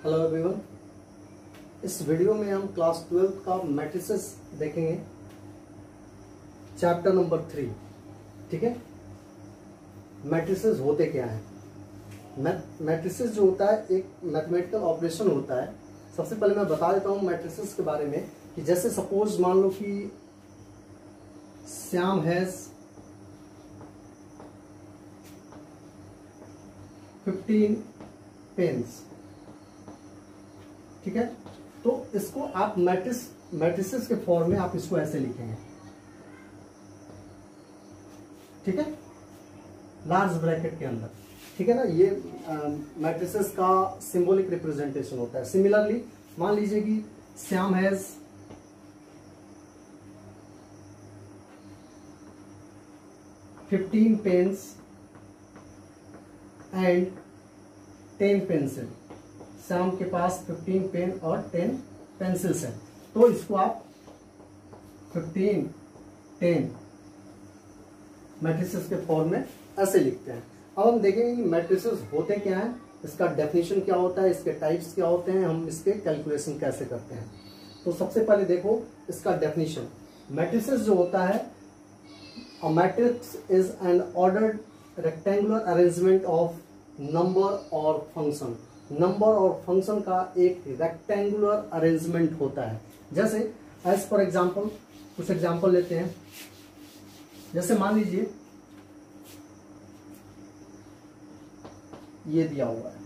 Hello everyone. इस video में हम क्लास 12 का मैट्रिसेस देखेंगे, चैप्टर नंबर 3। ठीक है, मैट्रिसेस होते क्या हैं। मैट्रिसेस जो होता है एक मैथमेटिकल ऑपरेशन होता है। सबसे पहले मैं बता देता हूँ मैट्रिसेस के बारे में कि जैसे सपोज मान लो कि श्याम हैज 15 पेन्स। ठीक है, तो इसको आप मैट्रिसेस के फॉर्म में आप इसको ऐसे लिखेंगे। ठीक है, लार्ज ब्रैकेट के अंदर। ठीक है ना, ये मैट्रिसेस का सिंबॉलिक रिप्रेजेंटेशन होता है। सिमिलरली मान लीजिए कि Shyam has 15 pens and 10 pencil. Shyam के पास 15 पेन और 10 पेंसिल्स हैं, तो इसको आप 15, 10 मैट्रिसेस के फॉर्म में ऐसे लिखते हैं। अब हम देखेंगे कि मैट्रिसेस होते क्या हैं, इसका डेफिनेशन क्या होता है, इसके टाइप्स क्या होते हैं, हम इसके कैलकुलेशन कैसे करते हैं। तो सबसे पहले देखो इसका डेफिनेशन। मैट्रिसेस जो होता है, a matrix is an ordered rectangular arrangement of number और फंक्शन। नंबर और फंक्शन का एक रेक्टेंगुलर अरेंजमेंट होता है। जैसे एज फॉर एग्जाम्पल, कुछ एग्जाम्पल लेते हैं। जैसे मान लीजिए ये दिया हुआ है,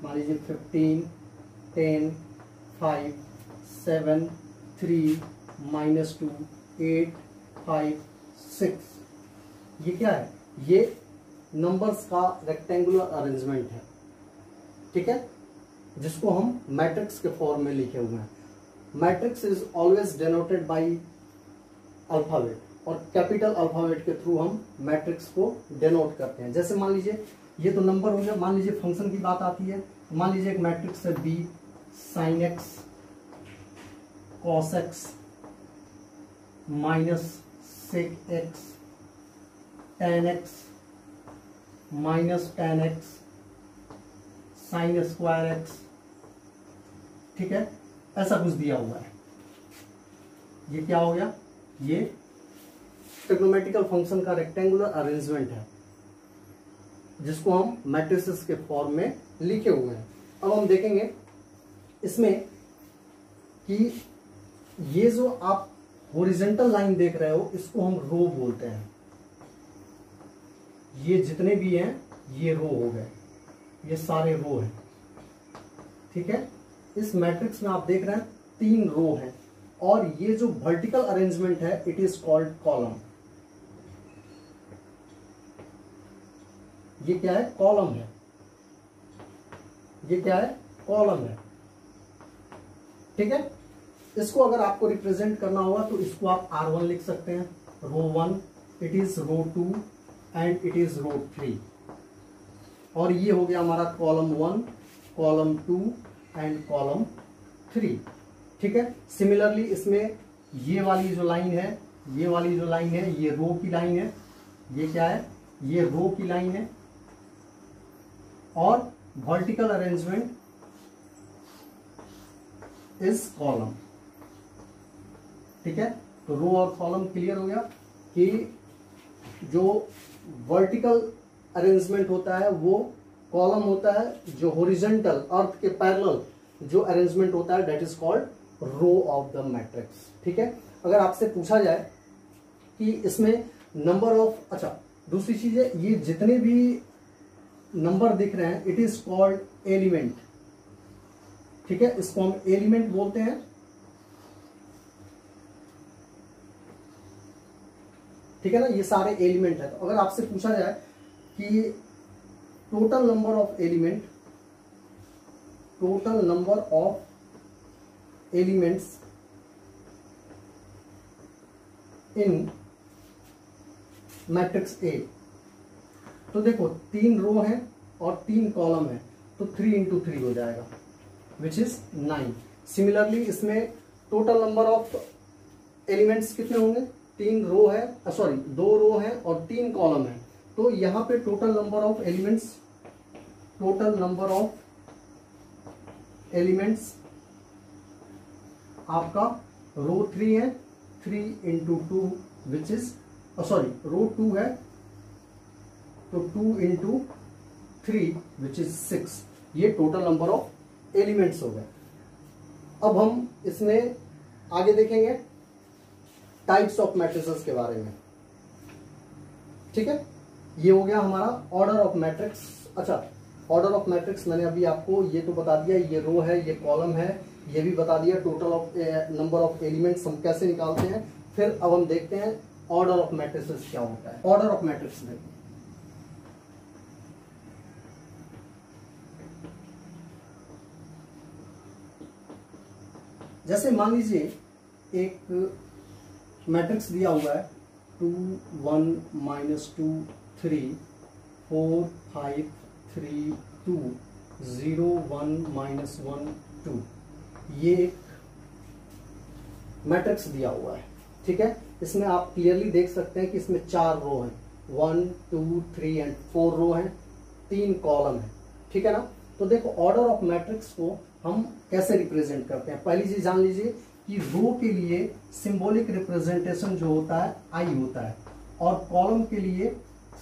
मान लीजिए 15, 10, 5, 7, 3, -2, 8, 5, 6। ये क्या है? ये नंबर्स का रेक्टेंगुलर अरेंजमेंट है। ठीक है, जिसको हम मैट्रिक्स के फॉर्म में लिखे हुए हैं। Matrix is always denoted by alphabet, और कैपिटल अल्फाबेट के थ्रू हम मैट्रिक्स को डिनोट करते हैं। जैसे मान लीजिए ये तो नंबर हो गया, मान लीजिए फंक्शन की बात आती है, मान लीजिए एक मैट्रिक्स है B sin x cos x -sec x tan x -tan x sin square x। ठीक है, ऐसा कुछ दिया हुआ है। ये क्या हो गया? ये ट्रिग्नोमेट्रिकल फंक्शन का रेक्टेंगुलर अरेंजमेंट है, जिसको हम मैट्रिसेस के फॉर्म में लिखे हुए हैं। अब हम देखेंगे इसमें कि ये जो आप हॉरिजॉन्टल लाइन देख रहे हो, इसको हम रो बोलते हैं। ये जितने भी हैं ये रो हो गए, ये सारे रो हैं। ठीक है, इस मैट्रिक्स में आप देख रहे हैं 3 रो हैं, और ये जो वर्टिकल अरेंजमेंट है इट इज कॉल्ड कॉलम। ये क्या है? कॉलम है। ये क्या है? कॉलम है। ठीक है, इसको अगर आपको रिप्रेजेंट करना होगा तो इसको आप R1 लिख सकते हैं, row 1, it is row 2 and it is row 3। और ये हो गया हमारा कॉलम 1, कॉलम 2 एंड कॉलम 3। ठीक है, सिमिलरली इसमें ये वाली जो लाइन है, ये वाली जो लाइन है, ये रो की लाइन है। ये क्या है? ये रो की लाइन है, और वर्टिकल अरेंजमेंट इज कॉलम। ठीक है, तो रो और कॉलम क्लियर हो गया कि जो वर्टिकल अरेंजमेंट होता है वो कॉलम होता है, जो हॉरिजॉन्टल अर्थ के पैरेलल जो अरेंजमेंट होता है that is called row of the matrix. ठीक है, अगर आपसे पूछा जाए कि इसमें नंबर ऑफ, अच्छा दूसरी चीज है, ये जितने भी नंबर दिख रहे हैं इट इज कॉल्ड एलिमेंट। ठीक है, इसको हम एलिमेंट बोलते हैं। ठीक है ना, ये सारे एलिमेंट है। तो अगर आपसे पूछा जाए कि total number of element, total number of elements in matrix A, तो देखो 3 रो हैं और 3 कॉलम है, तो 3 × 3 हो जाएगा, विच इज 9। सिमिलरली इसमें टोटल नंबर ऑफ एलिमेंट्स कितने होंगे? 3 रो है, सॉरी 2 रो है और 3 कॉलम है, तो यहाँ पे total number of elements, total number of elements आपका रो 3 है, 3 इंटू 2 विच इज सॉरी रो 2 है तो 2 इंटू 3 विच इज 6। ये टोटल नंबर ऑफ एलिमेंट्स हो गए। अब हम इसमें आगे देखेंगे टाइप्स ऑफ मैट्रिसेस के बारे में। ठीक है, ये हो गया हमारा ऑर्डर ऑफ मैट्रिक्स। अच्छा, ऑर्डर ऑफ मैट्रिक्स मैंने अभी आपको ये तो बता दिया, ये रो है, ये कॉलम है, ये भी बता दिया। Total of number of elements हम कैसे निकालते हैं। फिर अब हम देखते हैं ऑर्डर ऑफ मैट्रिसेस क्या होता है। ऑर्डर ऑफ मैट्रिक्स देखिए, जैसे मान लीजिए एक मैट्रिक्स दिया हुआ है 2 1 -2 3 4 5 3 2 0 1 -1 2। ये एक मैट्रिक्स दिया हुआ है। ठीक है, इसमें आप क्लियरली देख सकते हैं कि इसमें 4 रो हैं, 1 2 3 एंड 4 रो हैं, 3 कॉलम है। ठीक है ना। तो देखो ऑर्डर ऑफ मैट्रिक्स को हम कैसे रिप्रेजेंट करते हैं। पहली चीज जान लीजिए कि रो के लिए सिंबॉलिक रिप्रेजेंटेशन जो होता है आई होता है, और कॉलम के लिए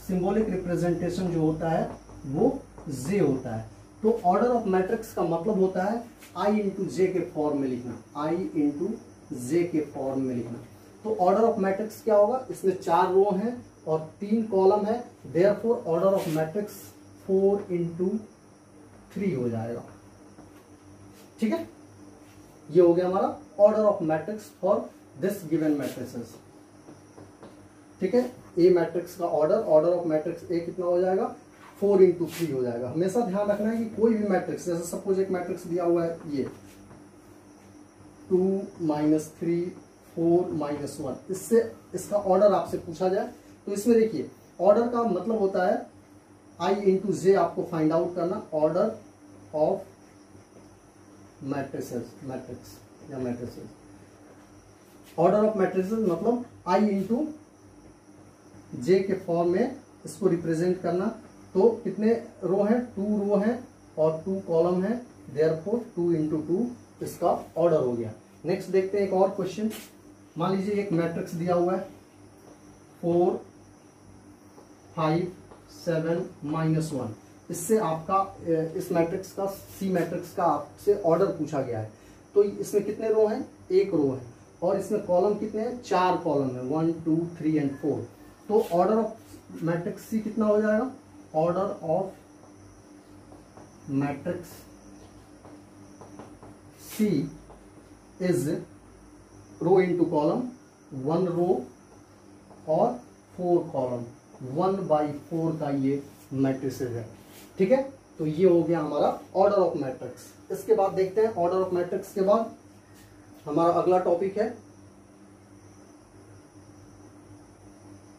सिंबॉलिक रिप्रेजेंटेशन जो होता है वो जे होता है। तो ऑर्डर ऑफ मैट्रिक्स का मतलब होता है आई इंटू जे के फॉर्म में लिखना, आई इंटू जे के फॉर्म में लिखना। तो ऑर्डर ऑफ मैट्रिक्स क्या होगा, इसमें 4 रो हैं और 3 कॉलम है, therefore order of matrix 4 into 3 हो जाएगा। ठीक है, ये हो गया हमारा order of matrix for this given matrices. ठीक है, ए मैट्रिक्स का ऑर्डर ऑफ मैट्रिक्स ए कितना हो जाएगा, 4 इंटू 3 हो जाएगा। हमेशा ध्यान रखना है कि कोई भी मैट्रिक्स, जैसे सपोज एक मैट्रिक्स दिया हुआ है ये 2 -3 4 -1, इससे इसका ऑर्डर आपसे पूछा जाए तो इसमें देखिए ऑर्डर का मतलब होता है आई इंटू जे आपको फाइंड आउट करना, ऑर्डर ऑफ मैट्रिसेस, मैट्रिक्स या मैट्रिसेस। ऑर्डर ऑफ मैट्रिसेस मतलब आई इंटू जे के फॉर्म में इसको रिप्रेजेंट करना। तो कितने रो हैं, 2 रो हैं और 2 कॉलम है, देयरफॉर 2 इंटू 2 इसका ऑर्डर हो गया। नेक्स्ट देखते हैं एक और क्वेश्चन। मान लीजिए एक मैट्रिक्स दिया हुआ है 4 5 7 -1। इससे आपका इस मैट्रिक्स का, सी मैट्रिक्स का आपसे ऑर्डर पूछा गया है। तो इसमें कितने रो हैं, 1 रो है, और इसमें कॉलम कितने हैं, 4 कॉलम है, 1 2 3 एंड 4। तो ऑर्डर ऑफ मैट्रिक्स सी कितना हो जाएगा, order of matrix C is row into column, 1 row और 4 कॉलम, 1/4 का ये मैट्रिसेस है। ठीक है, तो ये हो गया हमारा ऑर्डर ऑफ मैट्रिक्स। इसके बाद देखते हैं ऑर्डर ऑफ मैट्रिक्स के बाद हमारा अगला टॉपिक है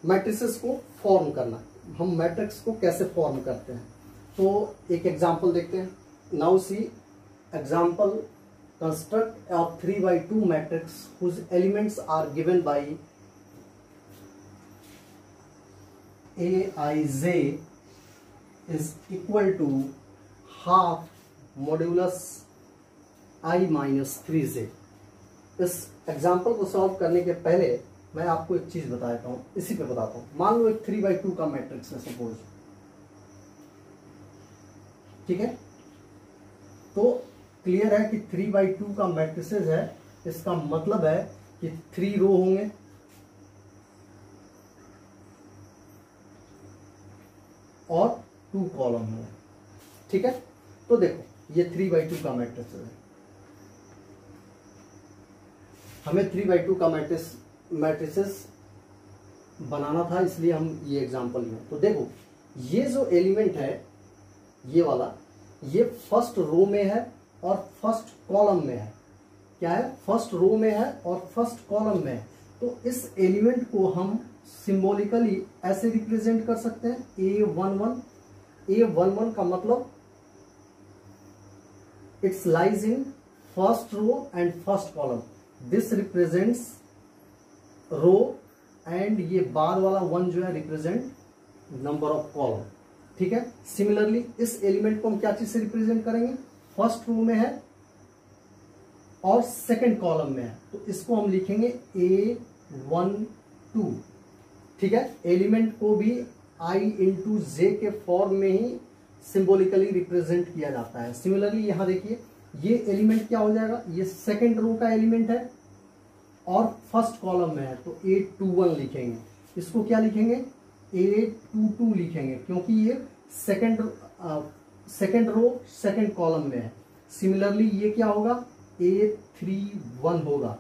मैट्रिसेस को फॉर्म करना। हम मैट्रिक्स को कैसे फॉर्म करते हैं, तो एक एग्जांपल देखते हैं। Now see example, construct a 3/2 matrix whose elements are given by Aij is equal to half modulus I - 3j। इस एग्जाम्पल को सॉल्व करने के पहले मैं आपको एक चीज बता देता हूँ, इसी पे बताता हूँ। मान लो एक 3/2 का मैट्रिक्स है सपोज, ठीक है। तो क्लियर है कि 3/2 का मैट्रिसेस है, इसका मतलब है कि 3 रो होंगे और 2 कॉलम होंगे, ठीक है। तो देखो ये 3/2 का मैट्रिक्स है, हमें 3/2 का मैट्रिसेस बनाना था, इसलिए हम ये एग्जांपल लिए। तो देखो ये जो एलिमेंट है ये वाला, ये फर्स्ट रो में है और फर्स्ट कॉलम में है। क्या है, फर्स्ट रो में है और फर्स्ट कॉलम में है। तो इस एलिमेंट को हम सिंबॉलिकली ऐसे रिप्रेजेंट कर सकते हैं, A11। A11 का मतलब it's lies in first row and first column, this represents row, and ये बाद वाला 1 जो है रिप्रेजेंट नंबर ऑफ कॉलम, ठीक है। सिमिलरली इस एलिमेंट को हम क्या चीज से रिप्रेजेंट करेंगे, फर्स्ट रो में है और सेकंड कॉलम में है, तो इसको हम लिखेंगे A12। ठीक है, एलिमेंट को भी I इंटू जे के फॉर्म में ही सिंबॉलिकली रिप्रेजेंट किया जाता है। सिमिलरली यहां देखिए, ये एलिमेंट क्या हो जाएगा, ये सेकंड रो का एलिमेंट है और फर्स्ट कॉलम में है, तो A21 लिखेंगे। इसको क्या लिखेंगे, A22 लिखेंगे, क्योंकि ये सेकंड रो सेकंड कॉलम में है। सिमिलरली ये क्या होगा, A31 होगा।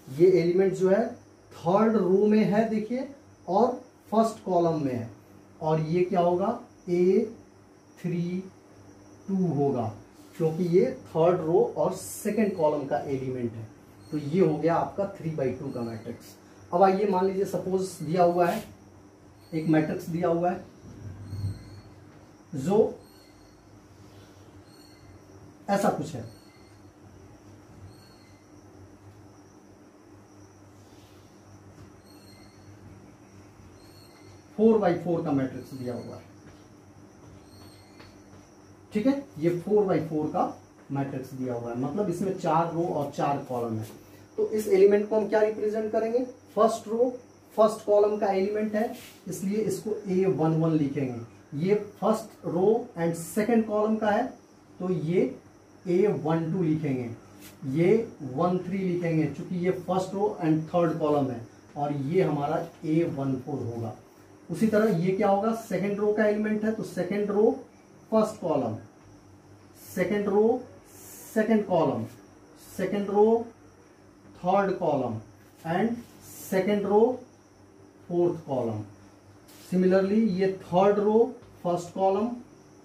ये एलिमेंट जो है थर्ड रो में है देखिए, और फर्स्ट कॉलम में है, और ये क्या होगा, A32 होगा, क्योंकि ये थर्ड रो और सेकंड कॉलम का एलिमेंट है। तो ये हो गया आपका 3/2 का मैट्रिक्स। अब आइए, मान लीजिए सपोज दिया हुआ है, एक मैट्रिक्स दिया हुआ है जो ऐसा कुछ है। फोर बाई फोर का मैट्रिक्स दिया हुआ है। ठीक है, ये 4/4 का मैट्रिक्स दिया हुआ है, मतलब इसमें 4 रो और 4 कॉलम है। तो इस एलिमेंट को हम क्या रिप्रेजेंट करेंगे, फर्स्ट रो फर्स्ट कॉलम का एलिमेंट है, इसलिए इसको A11 लिखेंगे। ये first row and second column का है, तो ये A12 लिखेंगे। ये 13 लिखेंगे, चूंकि ये first row and third column है, और ये हमारा A14 होगा। उसी तरह ये क्या होगा, सेकंड रो का एलिमेंट है, तो second row first column, second row second column, second row third column and second row fourth column. Similarly ये third row first column,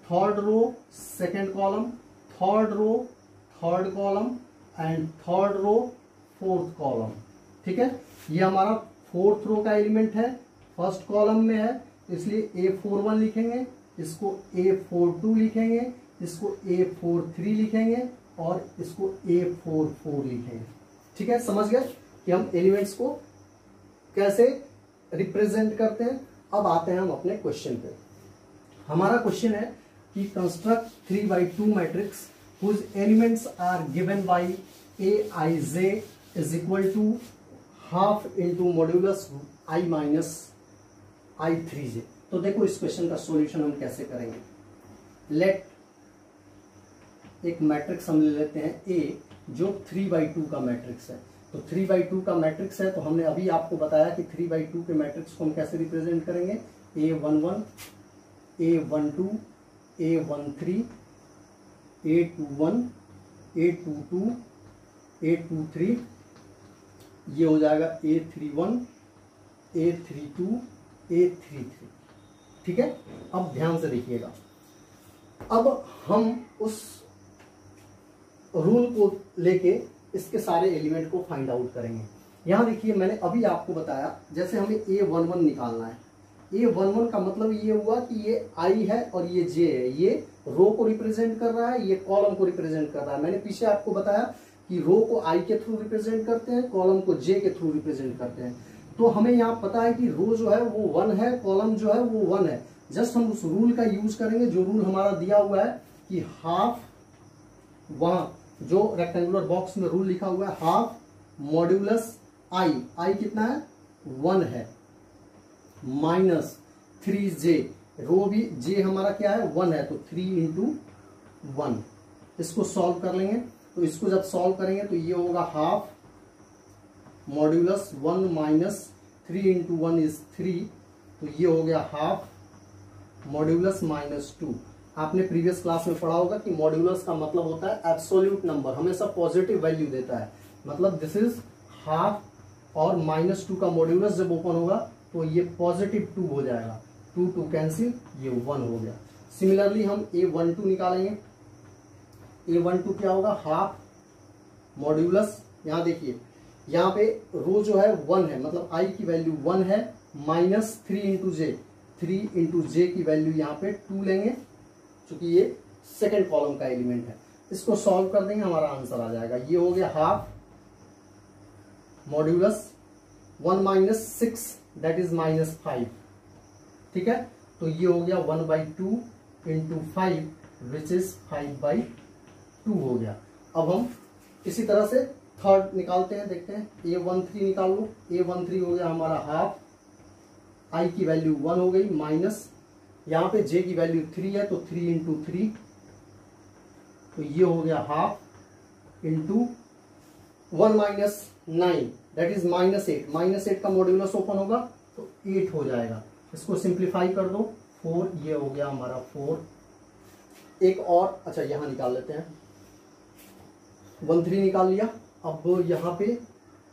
third row second column, third row third column and third row fourth column. ठीक है, ये हमारा fourth row का element है, first column में है, इसलिए A41 लिखेंगे, इसको A42 लिखेंगे, इसको A43 लिखेंगे और इसको A44 लिखेंगे। ठीक है, समझ गए कि हम एलिमेंट्स को कैसे रिप्रेजेंट करते हैं। अब आते हैं हम अपने क्वेश्चन पे। हमारा क्वेश्चन है कि construct 3/2 matrix whose elements are given by Aij is equal to half into modulus I minus I3j। तो देखो इस क्वेश्चन का सॉल्यूशन हम कैसे करेंगे। लेट एक मैट्रिक्स हम ले लेते हैं A, जो 3/2 का मैट्रिक्स है। तो 3/2 का मैट्रिक्स है, तो हमने अभी आपको बताया कि 3/2 के मैट्रिक्स को हम कैसे रिप्रेजेंट करेंगे, A11, A12, A13, A21, A22, A23, ये हो जाएगा A31, A32, A33। ठीक है, अब ध्यान से देखिएगा। अब हम उस रूल को लेके इसके सारे एलिमेंट को फाइंड आउट करेंगे। यहां देखिए, मैंने अभी आपको बताया, जैसे हमें A11 निकालना है। A11 का मतलब ये हुआ कि ये I है और ये J है, ये रो को रिप्रेजेंट कर रहा है, ये कॉलम को रिप्रेजेंट कर रहा है। मैंने पीछे आपको बताया कि रो को I के थ्रू रिप्रेजेंट करते हैं, कॉलम को J के थ्रू रिप्रेजेंट करते हैं। तो हमें यहाँ पता है कि रो जो है वो 1 है, कॉलम जो है वो 1 है। जस्ट हम उस रूल का यूज करेंगे, जो रूल हमारा दिया हुआ है कि हाफ, वहां जो रेक्टेंगुलर बॉक्स में रूल लिखा हुआ है, हाफ मॉड्यूलस I कितना है, 1 है, माइनस 3j, रो भी J हमारा क्या है, 1 है, तो 3 इंटू 1। इसको सॉल्व कर लेंगे, तो इसको जब सॉल्व करेंगे तो ये होगा half modulus 1 minus 3 into 1 is 3, तो ये हो गया हाफ मॉड्यूलस माइनस 2। आपने प्रीवियस क्लास में पढ़ा होगा कि मॉड्यूलस का मतलब होता है एब्सोल्यूट नंबर, हमेशा पॉजिटिव वैल्यू देता है। मतलब दिस इज हाफ, और -2 का मॉड्यूलस जब ओपन होगा तो ये पॉजिटिव 2 हो जाएगा, 2 2 कैंसिल, ये 1 हो गया। सिमिलरली हम A12 निकालेंगे। A12 क्या होगा, हाफ मॉड्यूलस, यहाँ देखिए यहाँ पे रो जो है 1 है, मतलब I की वैल्यू 1 है, माइनस 3 इंटू जे, 3 इंटू जे की वैल्यू यहाँ पे 2 लेंगे, क्योंकि ये सेकेंड कॉलम का एलिमेंट है। इसको सॉल्व कर देंगे, हमारा आंसर आ जाएगा। ये हो गया half modulus 1 minus 6 that is -5। ठीक है, तो ये हो गया 1/2 इंटू 5 विच इज 5/2 हो गया। अब हम इसी तरह से थर्ड निकालते हैं, देखते हैं। A13 निकाल लो। A13 हो गया हमारा हाफ, I की वैल्यू 1 हो गई, माइनस यहाँ पे J की वैल्यू 3 है तो 3 इंटू 3, तो ये हो गया half into 1 minus 9 that is -8। -8 का मॉड्यूलस ओपन होगा तो 8 हो जाएगा। इसको सिंप्लीफाई कर दो, 4, ये हो गया हमारा 4। एक और, अच्छा यहां निकाल लेते हैं। 13 निकाल लिया। अब यहाँ पे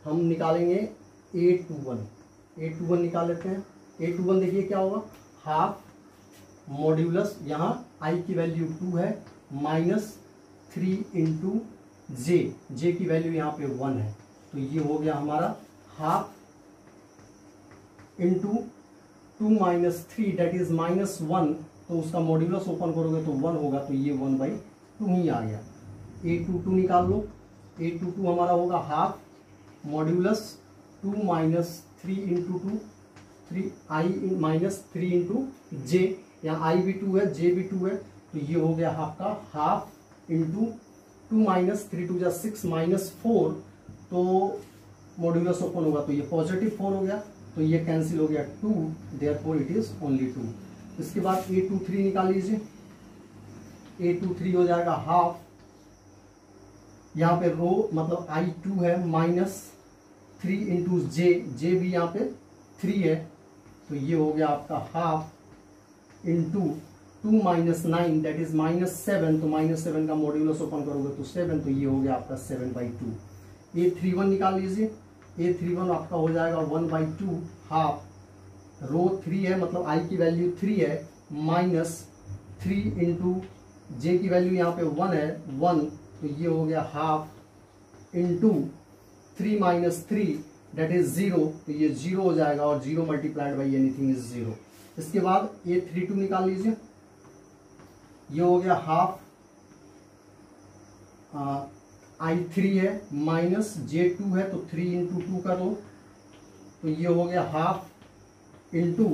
हम निकालेंगे A21 निकाल लेते हैं। A21 देखिए क्या होगा, हाफ मॉड्यूलस, यहाँ I की वैल्यू 2 है, -3 इंटू J की वैल्यू यहाँ पे 1 है, तो ये हो गया हमारा half into 2 minus 3 that is -1, तो उसका मॉड्यूलस ओपन करोगे तो 1 होगा, तो ये 1/2 ही आ गया। A22 निकाल लो। A22 हमारा होगा half modulus 2 minus 3 into 2, 3 minus 3 into J, यहाँ I भी 2 है, J भी 2 है, तो ये हो गया आपका हाफ इंटू 2 माइनस 3 2 6 -4, तो मॉड्यूलस ओपन होगा तो ये +4 हो गया, तो ये कैंसिल हो गया 2, देयरफॉर इट इज ओनली 2। इसके बाद A23 निकाल लीजिए। A23 हो जाएगा हाफ, यहाँ पे रो मतलब I2 है, -3 इंटू J भी यहाँ पे 3 है, तो ये हो गया आपका half into 2 minus 9 that is -7, तो -7 का मॉड्यूलस ओपन करोगे तो 7, तो ये हो गया आपका 7/2। A31 निकाल लीजिए। A31 आपका हो जाएगा 1/2 हाफ, रो 3 है मतलब I की वैल्यू 3 है, -3 इंटू J की वैल्यू यहाँ पे 1 है, 1, तो ये हो गया half into 3 minus 3 that is 0, तो ये 0 हो जाएगा, और 0 मल्टीप्लाइड बाई एनीथिंग इज 0। इसके बाद A32 निकाल लीजिए। ये हो गया हाफ, I3 है, माइनस J2 है, तो 3 इंटू 2 कर लो, तो ये हो गया हाफ इंटू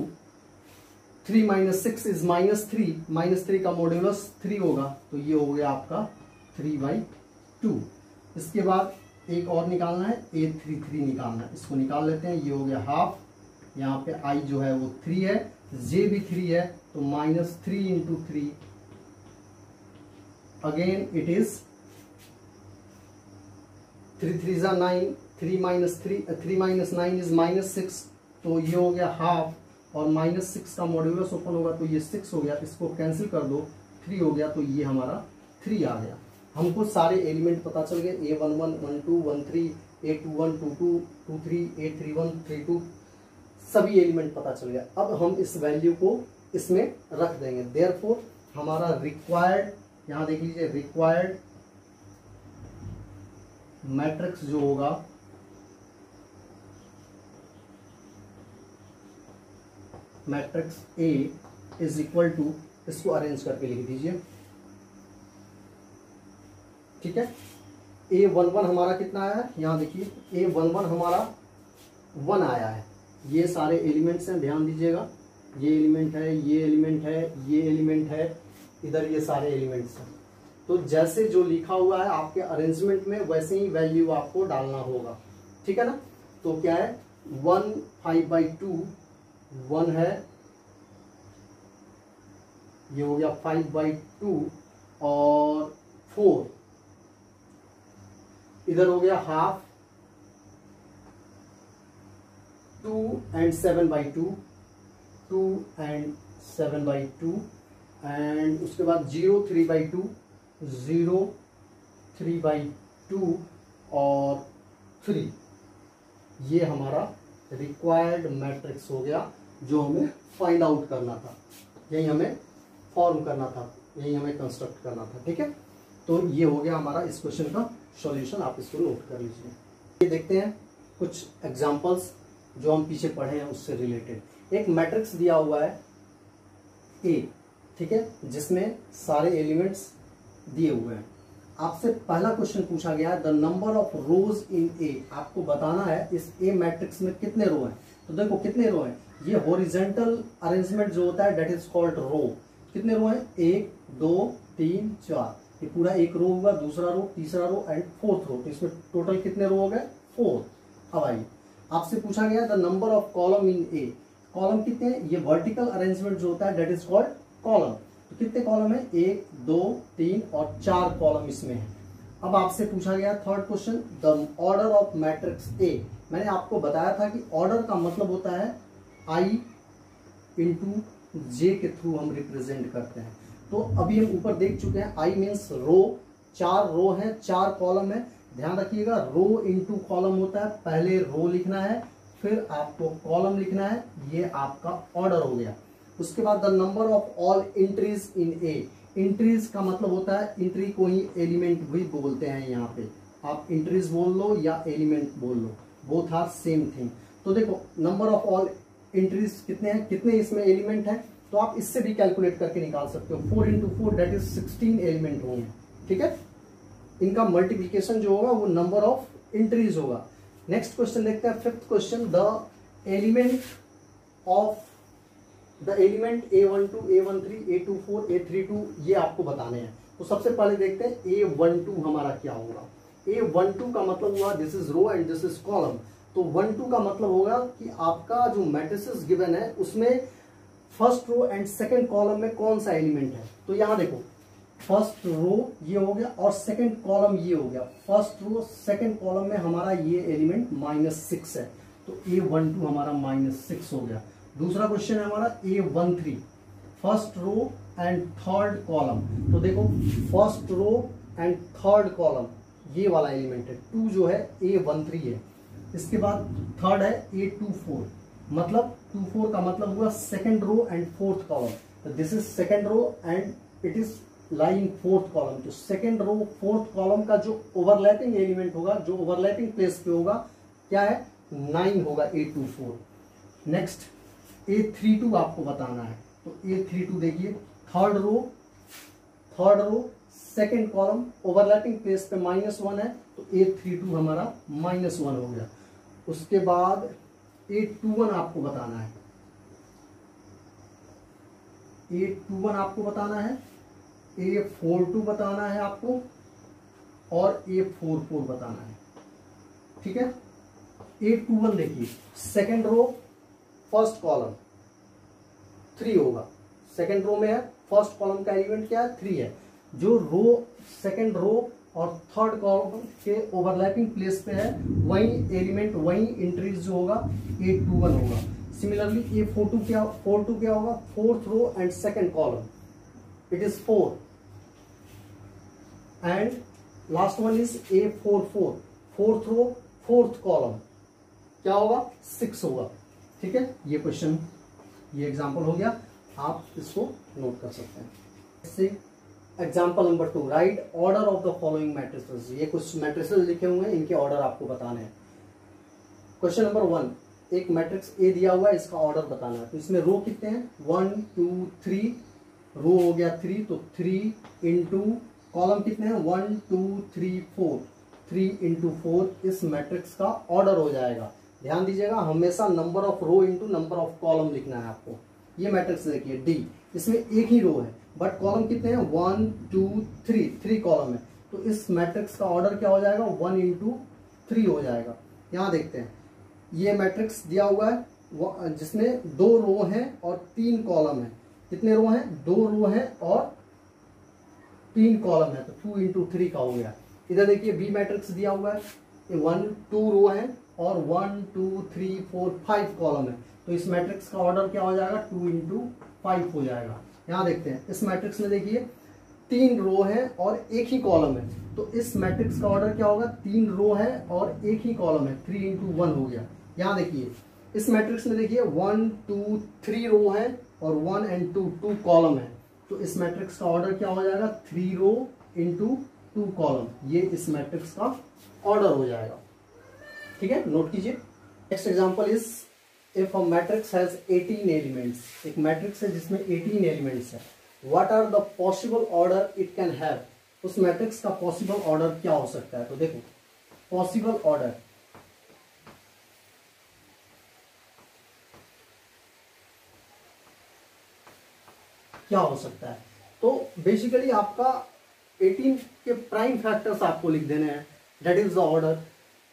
3 माइनस 6 इज -3, -3 का मॉड्यूलस 3 होगा, तो ये हो गया आपका 3/2। इसके बाद एक और निकालना है, A33 निकालना है, इसको निकाल लेते हैं। ये हो गया हाफ, यहाँ पे I जो है वो 3 है, J भी 3 है, तो -3 इंटू 3, अगेन इट इज 3 3 जा 9, 3 माइनस 9 इज -6, तो ये हो गया हाफ, और -6 का मॉड्यूलस ओपन होगा तो ये 6 हो गया, इसको कैंसिल कर दो, 3 हो गया, तो ये हमारा 3 आ गया। हमको सारे एलिमेंट पता चल गए, A11 12 13, A21 22 23, A31 32, सभी एलिमेंट पता चल गया। अब हम इस वैल्यू को इसमें रख देंगे, देयरफॉर हमारा रिक्वायर्ड, यहां देख लीजिए, रिक्वायर्ड मैट्रिक्स जो होगा matrix A is equal to, इसको अरेंज करके लिख दीजिए, ठीक है। A11 हमारा कितना आया है, यहां देखिए A11 हमारा 1 आया है। ये सारे एलिमेंट्स हैं, ध्यान दीजिएगा, ये एलिमेंट है, ये एलिमेंट है, ये एलिमेंट है, इधर ये सारे एलिमेंट्स हैं। तो जैसे जो लिखा हुआ है आपके अरेंजमेंट में वैसे ही वैल्यू आपको डालना होगा, ठीक है ना। तो क्या है, 1 5/2 1 है, ये हो गया 5/2, और 4 इधर हो गया हाफ, 2 and 7/2, 2 and 7/2, एंड उसके बाद 0 3/2, 0 3/2 और 3, ये हमारा रिक्वायर्ड मैट्रिक्स हो गया जो हमें फाइंड आउट करना था, यही हमें फॉर्म करना था, यही हमें कंस्ट्रक्ट करना था, ठीक है। तो ये हो गया हमारा इस क्वेश्चन का सॉल्यूशन, आप इसको नोट कर लीजिए। ये देखते हैं कुछ एग्जांपल्स जो हम पीछे पढ़े हैं उससे रिलेटेड। एक मैट्रिक्स दिया हुआ है A, ठीक है, जिसमें सारे एलिमेंट्स दिए हुए हैं। आपसे पहला क्वेश्चन पूछा गया है, the number of rose in A, आपको बताना है इस A मैट्रिक्स में कितने रो हैं। तो देखो कितने रो हैं, ये हॉरिजॉन्टल अरेंजमेंट जो होता है दैट इज कॉल्ड रो। कितने रो हैं, 1 2 3 4, ये पूरा एक रो होगा, दूसरा रो, तीसरा रो एंड फोर्थ रो। तो इसमें टोटल कितने रो हो गए? 4। अब आइए, आपसे पूछा गया the number of column in A. Column कितने हैं? ये वर्टिकल अरेंजमेंट जो होता है दैट इज कॉल्ड कॉलम। तो कितने कॉलम है? 1 2 3 और 4 कॉलम इसमें है। अब आपसे पूछा गया third question the order of matrix A. मैंने आपको बताया था कि ऑर्डर का मतलब होता है आई इंटू जे के थ्रू हम रिप्रेजेंट करते हैं। तो अभी हम ऊपर देख चुके हैं आई मीन्स रो, 4 रो है, 4 कॉलम है। ध्यान रखिएगा रो इंटू कॉलम होता है, पहले रो लिखना है फिर आपको कॉलम लिखना है, ये आपका ऑर्डर हो गया। उसके बाद the number of all entries in A. Entries का मतलब होता है, एंट्री को ही एलिमेंट भी बोलते हैं। यहाँ पे आप एंट्रीज बोल लो या एलिमेंट बोल लो, बोथ आर सेम थिंग। तो देखो नंबर ऑफ ऑल एंट्रीज कितने हैं, कितने इसमें एलिमेंट हैं, तो आप इससे भी कैलकुलेट करके निकाल सकते हो। 4 इंटू 4 दैट इज 16 एलिमेंट होंगे। ठीक है, इनका मल्टीप्लीकेशन जो होगा वो नंबर ऑफ एंट्रीज होगा। नेक्स्ट क्वेश्चन देखते हैं, fifth question the element A12 A13 A24 A32 ये आपको बताने हैं। तो सबसे पहले देखते हैं A12 हमारा क्या होगा। A12 का मतलब हुआ this is row and this is column. तो 12 का मतलब होगा कि आपका जो मैट्रिसेस गिवन है उसमें first row and second column में कौन सा एलिमेंट है। तो यहां देखो फर्स्ट रो ये हो गया और सेकंड कॉलम ये हो गया। फर्स्ट रो सेकंड कॉलम में हमारा ये एलिमेंट -6 है, तो A12 हमारा -6 हो गया। दूसरा क्वेश्चन है हमारा A13 first row and third column. तो देखो first row and third column ये वाला एलिमेंट है, 2 जो है A13 है। इसके बाद थर्ड है A24, मतलब 24 का मतलब हुआ second row and fourth column. तो this is second row and it is lying fourth column. तो सेकंड रो फोर्थ कॉलम का जो ओवरलैपिंग एलिमेंट होगा, जो ओवरलैपिंग प्लेस पे होगा, क्या है? 9 होगा A24। नेक्स्ट A32 आपको बताना है। तो A32 देखिए third row second column overlapping place पे -1 है, तो A32 हमारा -1 हो गया। उसके बाद A21 आपको बताना है। A21 आपको बताना है, A42 बताना है आपको और A44 बताना है। ठीक है, A21 देखिए सेकंड रो फर्स्ट कॉलम 3 होगा। सेकंड रो में है, फर्स्ट कॉलम का एलिमेंट क्या है? 3 है। जो रो सेकंड रो और थर्ड कॉलम के ओवरलैपिंग प्लेस पे है वही एलिमेंट, वही एंट्रीज जो होगा A21 होगा। सिमिलरली A42 क्या होगा? Fourth row and second column it is 4 and last one is A44 fourth row fourth column क्या होगा? 6 होगा। ठीक है, ये क्वेश्चन, ये एग्जांपल हो गया, आप इसको नोट कर सकते हैं। इससे example number 2 right order of the following matrices. ये कुछ मैट्रिसेस लिखे हुए हैं, इनके ऑर्डर आपको बताने हैं। क्वेश्चन नंबर 1, एक मैट्रिक्स ए दिया हुआ है, इसका ऑर्डर बताना है। तो इसमें रो कितने हैं? 1 2 3 रो हो गया 3, तो 3 इंटू कॉलम कितने हैं? 1 2 3 4 3 इंटू 4 इस मैट्रिक्स का ऑर्डर हो जाएगा। ध्यान दीजिएगा हमेशा number of row into number of column लिखना है आपको। ये मैट्रिक्स देखिए डी, इसमें एक ही रो है बट कॉलम कितने हैं? 1 2 3 कॉलम है, तो इस मैट्रिक्स का ऑर्डर क्या हो जाएगा? 1 इंटू 3 हो जाएगा। यहाँ देखते हैं ये मैट्रिक्स दिया हुआ है जिसमें 2 रो हैं और 3 कॉलम है। कितने रो हैं? 2 रो हैं और 3 कॉलम है, तो 2 इंटू 3 का हो गया। इधर देखिए बी मैट्रिक्स दिया हुआ है, 2 रो है और 1 2 3 4 5 कॉलम है, तो इस मैट्रिक्स का ऑर्डर क्या हो जाएगा? 2 इंटू 5 हो जाएगा। यहाँ देखते हैं इस मैट्रिक्स में देखिए 3 रो है और एक ही कॉलम है, तो इस मैट्रिक्स का ऑर्डर क्या होगा? 3 रो है और एक ही कॉलम है, 3 इंटू 1 हो गया। यहाँ देखिए इस मैट्रिक्स में देखिए 1 2 3 रो है और 1 एंड 2 कॉलम है, तो इस मैट्रिक्स का ऑर्डर क्या हो जाएगा? 3 रो इंटू 2 कॉलम, ये इस मैट्रिक्स का ऑर्डर हो जाएगा। ठीक है, नोट कीजिए। Next example is if a matrix has 18 elements. एक मैट्रिक्स है जिसमें 18 एलिमेंट्स है, what are the possible order it can have. उस मैट्रिक्स का पॉसिबल ऑर्डर क्या हो सकता है? तो देखो पॉसिबल ऑर्डर क्या हो सकता है, तो बेसिकली आपका 18 के प्राइम फैक्टर्स आपको लिख देने हैं, दैट इज द ऑर्डर।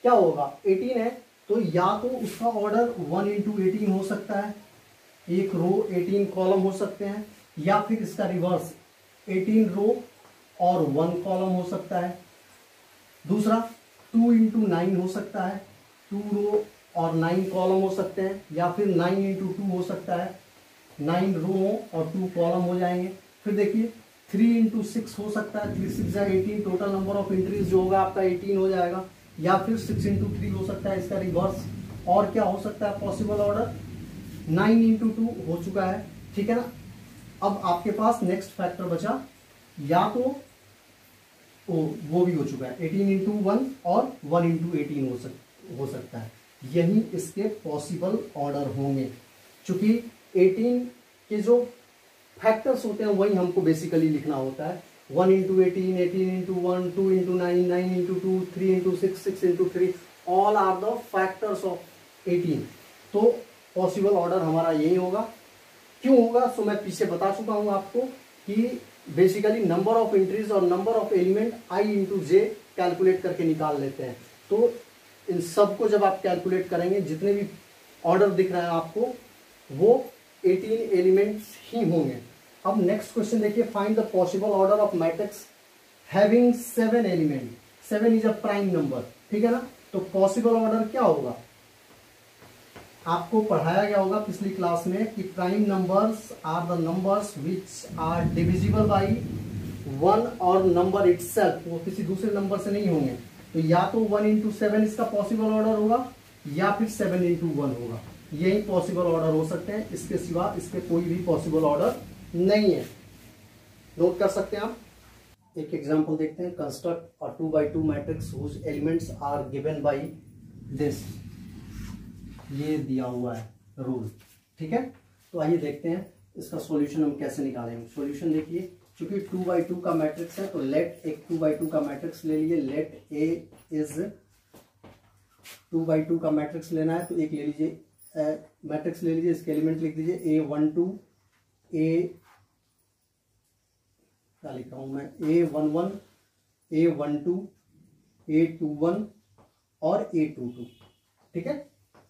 क्या होगा, 18 है तो या तो उसका ऑर्डर 1 into 18 हो सकता है, एक रो 18 कॉलम हो सकते हैं, या फिर इसका रिवर्स 18 रो और 1 कॉलम हो सकता है। दूसरा 2 into 9 हो सकता है, 2 रो और 9 कॉलम हो सकते हैं, या फिर 9 into 2 हो सकता है, 9 रो और 2 कॉलम हो जाएंगे। फिर देखिए 3 into 6 हो सकता है, 3 6 18, टोटल नंबर ऑफ एंट्रीज जो होगा आपका 18 हो जाएगा, या फिर 6 into 3 हो सकता है इसका रिवर्स। और क्या हो सकता है पॉसिबल ऑर्डर, 9 into 2 हो चुका है, ठीक है ना। अब आपके पास नेक्स्ट फैक्टर बचा, या तो वो भी हो चुका है 18 into 1 और 1 into 18 हो सकता है। यही इसके पॉसिबल ऑर्डर होंगे, क्योंकि 18 के जो फैक्टर्स होते हैं वही हमको बेसिकली लिखना होता है। 1 into 18, 18 into 1, 2 into 9, 9 into 2, 3 into 6, 6 into 3, all are the factors of 18। तो पॉसिबल ऑर्डर हमारा यही होगा। क्यों होगा, सो मैं पीछे बता चुका हूं आपको कि बेसिकली नंबर ऑफ एंट्रीज और number of element i into j calculate करके निकाल लेते हैं। तो इन सब को जब आप कैलकुलेट करेंगे, जितने भी ऑर्डर दिख रहा है आपको, वो 18 एलिमेंट्स ही होंगे। अब नेक्स्ट क्वेश्चन देखिए, find the possible order of matrix having 7 element. 7 is a prime number, ठीक है ना। तो पॉसिबल ऑर्डर क्या होगा, आपको पढ़ाया गया होगा पिछली क्लास में कि prime numbers are the numbers which are divisible by 1 और नंबर इटसेल्फ, वो किसी दूसरे नंबर से नहीं होंगे। तो या तो 1 into 7 इसका पॉसिबल ऑर्डर होगा, या फिर 7 into 1 होगा। यही पॉसिबल ऑर्डर हो सकते हैं, इसके सिवा इसके कोई भी पॉसिबल ऑर्डर नहीं है। नोट कर सकते हैं आप। एक एग्जांपल देखते हैं, construct a 2 by 2 matrix whose elements are given by this. ये दिया हुआ है रूल, ठीक है। तो आइए देखते हैं इसका सॉल्यूशन हम कैसे निकालेंगे। सॉल्यूशन देखिए, क्योंकि 2 by 2 का मैट्रिक्स है तो लेट एक 2 by 2 का मैट्रिक्स ले लीजिए। लेट ए इज 2 by 2 का मैट्रिक्स लेना है तो एक ले लीजिए, मैट्रिक्स ले लीजिए, इसके एलिमेंट लिख दीजिए A12, क्या लिख रहा हूं मैं, A11, A12, A21 और A22, ठीक है।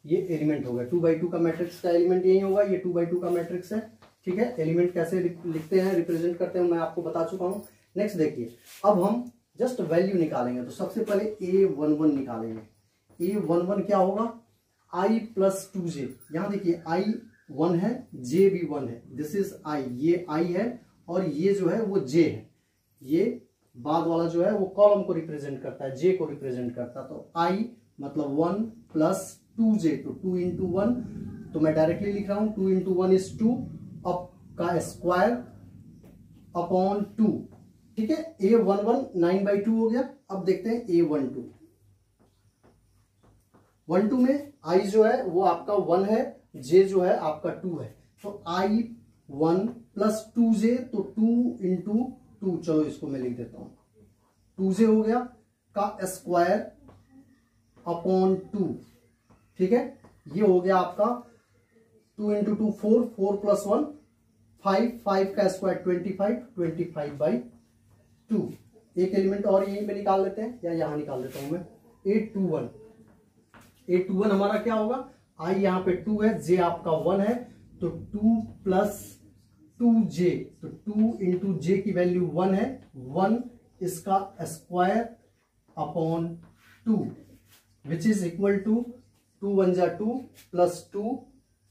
ये एलिमेंट होगा 2 by 2 का मैट्रिक्स का एलिमेंट यही होगा। ये 2 by 2 का मैट्रिक्स है, ठीक है। एलिमेंट कैसे लिखते हैं, रिप्रेजेंट करते हैं, मैं आपको बता चुका हूं। नेक्स्ट देखिए, अब हम जस्ट वैल्यू निकालेंगे। तो सबसे पहले A11 निकालेंगे। A11 क्या होगा, i plus 2j। यहां देखिए i 1 है, j भी 1 है, दिस इज i, ये i है और ये जो है वो j है। ये बाद वाला जो है वो कॉलम को रिप्रेजेंट करता है, j को रिप्रेजेंट करता है। तो i मतलब 1 प्लस 2j, तो 2 into 1, तो मैं डायरेक्टली लिख रहा हूं 2 into 1 is 2, अप का स्क्वायर अपॉन 2, ठीक है। A11 9 by 2 हो गया। अब देखते हैं A12। 12 में i जो है वो आपका 1 है, j जो है आपका 2 है। तो i 1 प्लस 2j, तो 2 into 2, चलो इसको मैं लिख देता हूं, 2j हो गया का स्क्वायर अपॉन 2, ठीक है। ये हो गया आपका 2 into 2 4, 4 plus 1 5, 5 का स्क्वायर 25, 25 by 2। एक एलिमेंट और यहीं पे निकाल लेते हैं, या यहां निकाल लेता हूं मैं। A21, A21 हमारा क्या होगा, i यहाँ पे 2 है, j आपका 1 है, तो 2 प्लस 2j, तो 2 into j की वैल्यू 1 है, 1 इसका square upon 2 which is equal to 2 1 जा 2 प्लस 2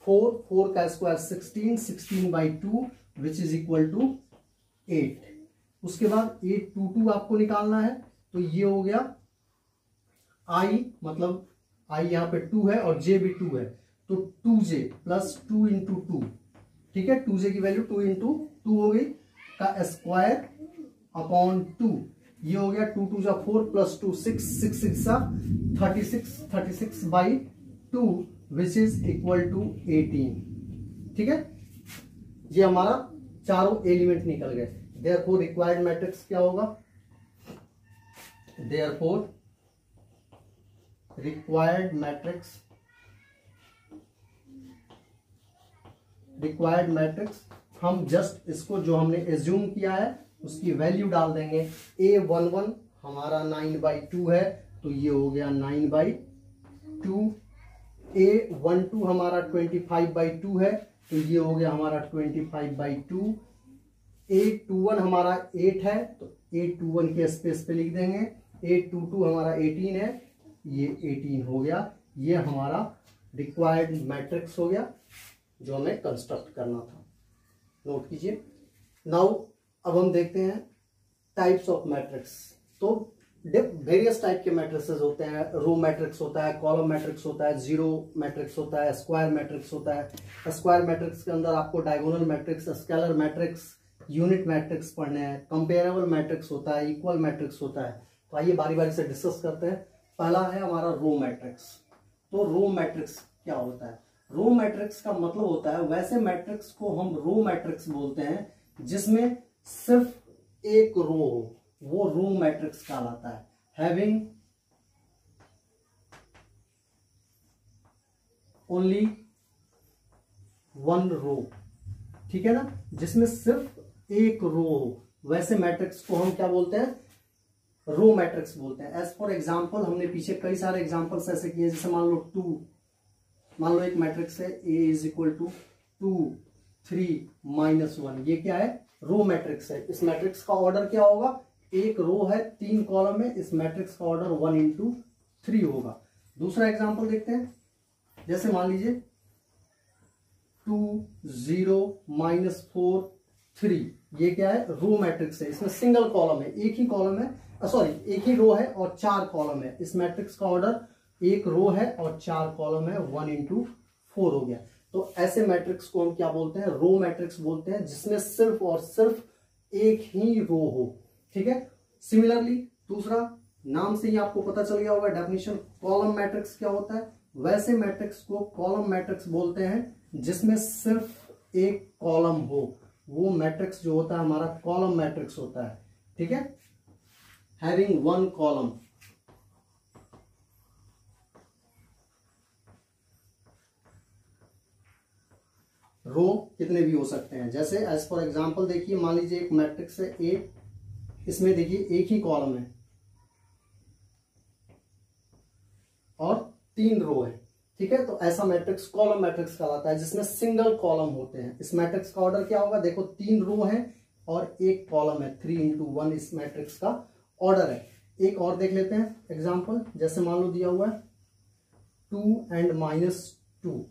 4, 4 का square 16, 16 by 2 which is equal to 8। उसके बाद A22 आपको निकालना है, तो ये हो गया i, मतलब i यहाँ पे 2 है और j भी 2 है, तो 2j प्लस 2 into 2, ठीक है। 2j की वैल्यू 2 into 2 हो गई का स्क्वायर अपॉन 2। ये हो गया 2 2 जा 4 प्लस 2 6, 6 6 जा 36, 36 by 2 which is equal to 18, ठीक है। ये हमारा चारों एलिमेंट निकल गए। देयरफॉर रिक्वायर्ड मैट्रिक्स क्या होगा, देयरफॉर रिक्वायर्ड मैट्रिक्स हम जस्ट इसको जो हमने एज्यूम किया है उसकी वैल्यू डाल देंगे। A11 हमारा 9/2 है, तो ये हो गया 9/2। A12 हमारा 25/2 है, तो ये हो गया हमारा 25/2। A21 हमारा 8 है, तो A21 के स्पेस पे लिख देंगे। A22 हमारा 18 है, ये 18 हो गया। ये हमारा रिक्वायर्ड मैट्रिक्स हो गया जो हमें कंस्ट्रक्ट करना था। नोट कीजिए। नाउ अब हम देखते हैं टाइप्स ऑफ मैट्रिक्स। तो वेरियस टाइप के मैट्रिक्सेस होते हैं। रो मैट्रिक्स होता है, कॉलम मैट्रिक्स होता है, जीरो मैट्रिक्स होता है, स्क्वायर मैट्रिक्स होता है। स्क्वायर मैट्रिक्स के अंदर आपको diagonal matrix, scalar matrix, unit matrix पढ़ने हैं। कंपेरेबल मैट्रिक्स होता है, इक्वल मैट्रिक्स होता है। तो आइए बारी बारी से डिस्कस करते हैं। पहला है हमारा रो मैट्रिक्स। तो रो मैट्रिक्स क्या होता है? रो मैट्रिक्स का मतलब होता है वैसे मैट्रिक्स को हम रो मैट्रिक्स बोलते हैं जिसमें सिर्फ एक रो हो, वो रो मैट्रिक्स कहलाता है। हैविंग ओनली वन रो, ठीक है ना, जिसमें सिर्फ एक रो हो, वैसे मैट्रिक्स को हम क्या बोलते हैं? रो मैट्रिक्स बोलते हैं। एज फॉर एग्जाम्पल, हमने पीछे कई सारे एग्जाम्पल्स ऐसे किए, जैसे मान लो एक मैट्रिक्स है A इज इक्वल टू 2 3 -1। ये क्या है? रो मैट्रिक्स है। इस मैट्रिक्स का ऑर्डर क्या होगा? एक रो है, 3 कॉलम है, इस मैट्रिक्स का ऑर्डर 1 into 3 होगा। दूसरा एग्जाम्पल देखते हैं। जैसे मान लीजिए 2 0 -4 3। ये क्या है? रो मैट्रिक्स है। इसमें सिंगल कॉलम है, एक ही कॉलम है, एक ही रो है और 4 कॉलम है। इस मैट्रिक्स का ऑर्डर एक रो है और 4 कॉलम है, 1 into 4 हो गया। तो ऐसे मैट्रिक्स को हम क्या बोलते हैं? रो मैट्रिक्स बोलते हैं, जिसमें सिर्फ और सिर्फ एक ही रो हो, ठीक है। सिमिलरली दूसरा, नाम से ही आपको पता चल गया होगा डेफिनेशन, कॉलम मैट्रिक्स क्या होता है? वैसे मैट्रिक्स को कॉलम मैट्रिक्स बोलते हैं जिसमें सिर्फ एक कॉलम हो, वो मैट्रिक्स जो होता है हमारा कॉलम मैट्रिक्स होता है, ठीक है। Having one column. रो कितने भी हो सकते हैं, जैसे एज फॉर एग्जांपल देखिए, मान लीजिए एक मैट्रिक्स है ए, इसमें देखिए एक ही कॉलम है और 3 रो है, ठीक है। तो ऐसा मैट्रिक्स कॉलम मैट्रिक्स कहलाता है, जिसमें सिंगल कॉलम होते हैं। इस मैट्रिक्स का ऑर्डर क्या होगा? देखो 3 रो है और एक कॉलम है, 3 into 1 इस मैट्रिक्स का ऑर्डर है। एक और देख लेते हैं एग्जांपल। जैसे मान लो दिया हुआ है 2 and -2।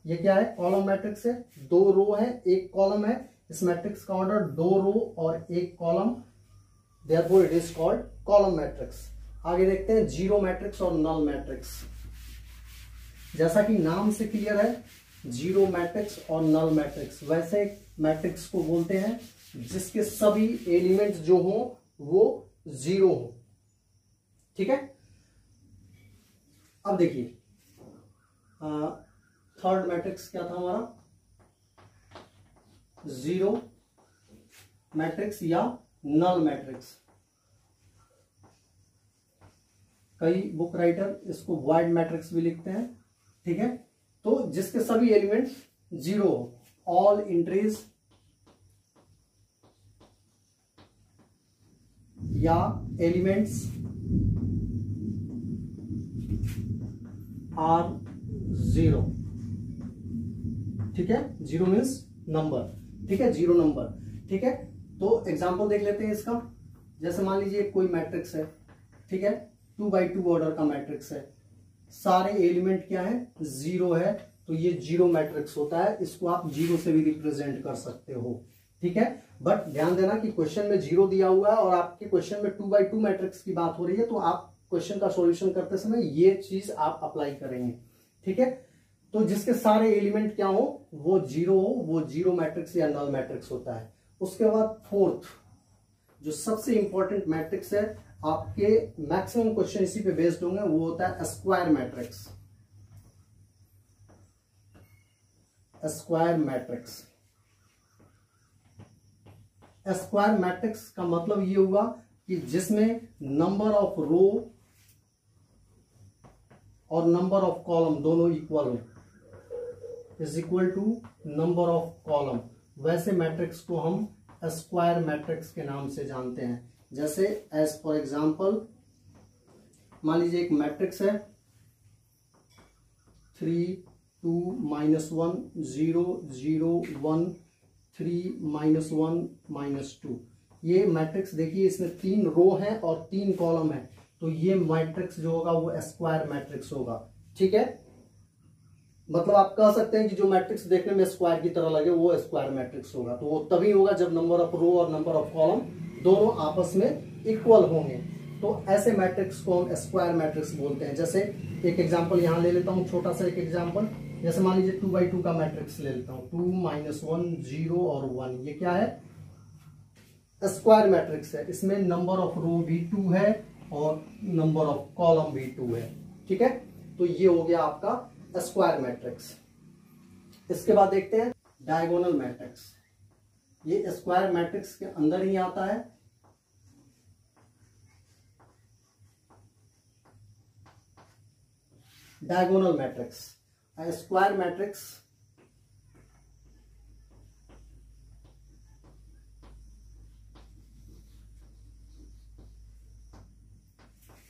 ये क्या है? कॉलम मैट्रिक्स है, 2 रो है, एक कॉलम है। इस मैट्रिक्स का ऑर्डर 2 रो और एक column, therefore it is called column matrix. आगे देखते हैं जीरो मैट्रिक्स और नल मैट्रिक्स। जैसा कि नाम से क्लियर है, जीरो मैट्रिक्स और नल मैट्रिक्स वैसे मैट्रिक्स को बोलते हैं जिसके सभी एलिमेंट्स जो हो वो 0 हो, ठीक है। अब देखिए थर्ड मैट्रिक्स क्या था हमारा? जीरो मैट्रिक्स या नल मैट्रिक्स। कई बुक राइटर इसको वॉइड मैट्रिक्स भी लिखते हैं, ठीक है। तो जिसके सभी एलिमेंट्स 0 हो, ऑल एंट्रीज या एलिमेंट्स आर 0, ठीक है। 0 मीन्स नंबर, ठीक है, 0 नंबर, ठीक है। तो एग्जांपल देख लेते हैं इसका। जैसे मान लीजिए कोई मैट्रिक्स है, ठीक है, 2x2 ऑर्डर का मैट्रिक्स है, सारे एलिमेंट क्या है? 0 है, तो ये 0 मैट्रिक्स होता है। इसको आप 0 से भी रिप्रेजेंट कर सकते हो, ठीक है। बट ध्यान देना कि क्वेश्चन में 0 दिया हुआ है और आपके क्वेश्चन में 2x2 मैट्रिक्स की बात हो रही है, तो आप क्वेश्चन का सॉल्यूशन करते समय ये चीज आप अप्लाई करेंगे, ठीक है। तो जिसके सारे एलिमेंट क्या हो वो 0 हो, वो 0 मैट्रिक्स या नल मैट्रिक्स होता है। उसके बाद फोर्थ जो सबसे इंपॉर्टेंट मैट्रिक्स है, आपके मैक्सिमम क्वेश्चन इसी पे बेस्ड होंगे, वो होता है square matrix. Square matrix, square matrix का मतलब ये हुआ कि जिसमें नंबर ऑफ रो और नंबर ऑफ कॉलम दोनों इक्वल हो, is equal to number of column. वैसे मैट्रिक्स को हम स्क्वायर मैट्रिक्स के नाम से जानते हैं। जैसे एज फॉर एग्जांपल मान लीजिए एक मैट्रिक्स है 3 2 -1 0 0 1 3 -1 -2। ये मैट्रिक्स देखिए इसमें 3 रो हैं और 3 कॉलम है, तो ये मैट्रिक्स जो होगा वो स्क्वायर मैट्रिक्स होगा। ठीक है, मतलब आप कह सकते हैं कि जो मैट्रिक्स देखने में स्क्वायर की तरह लगे वो स्क्वायर मैट्रिक्स होगा। तो वो तभी होगा जब नंबर ऑफ रो और नंबर ऑफ कॉलम दोनों आपस में इक्वल होंगे। तो ऐसे मैट्रिक्स को हम स्क्वायर मैट्रिक्स बोलते हैं। जैसे एक एग्जांपल यहां ले लेता हूं, छोटा सा एक एग्जांपल। जैसे मान लीजिए 2x2 का मैट्रिक्स ले लेता हूं, 2 -1 0 और 1। ये क्या है? स्क्वायर मैट्रिक्स है। इसमें नंबर ऑफ रो भी 2 है और नंबर ऑफ कॉलम भी 2 है। ठीक है, तो ये हो गया आपका स्क्वायर मैट्रिक्स। इसके बाद देखते हैं डायगोनल मैट्रिक्स। ये स्क्वायर मैट्रिक्स के अंदर ही आता है। Diagonal matrix, square matrix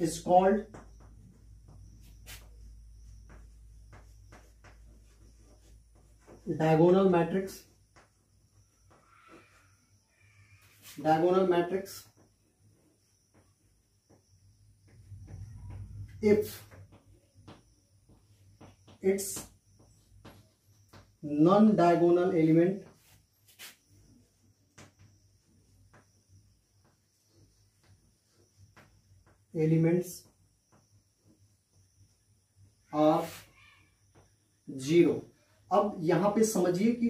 is called diagonal matrix. Diagonal matrix if its non-diagonal elements are 0। अब यहां पे समझिए कि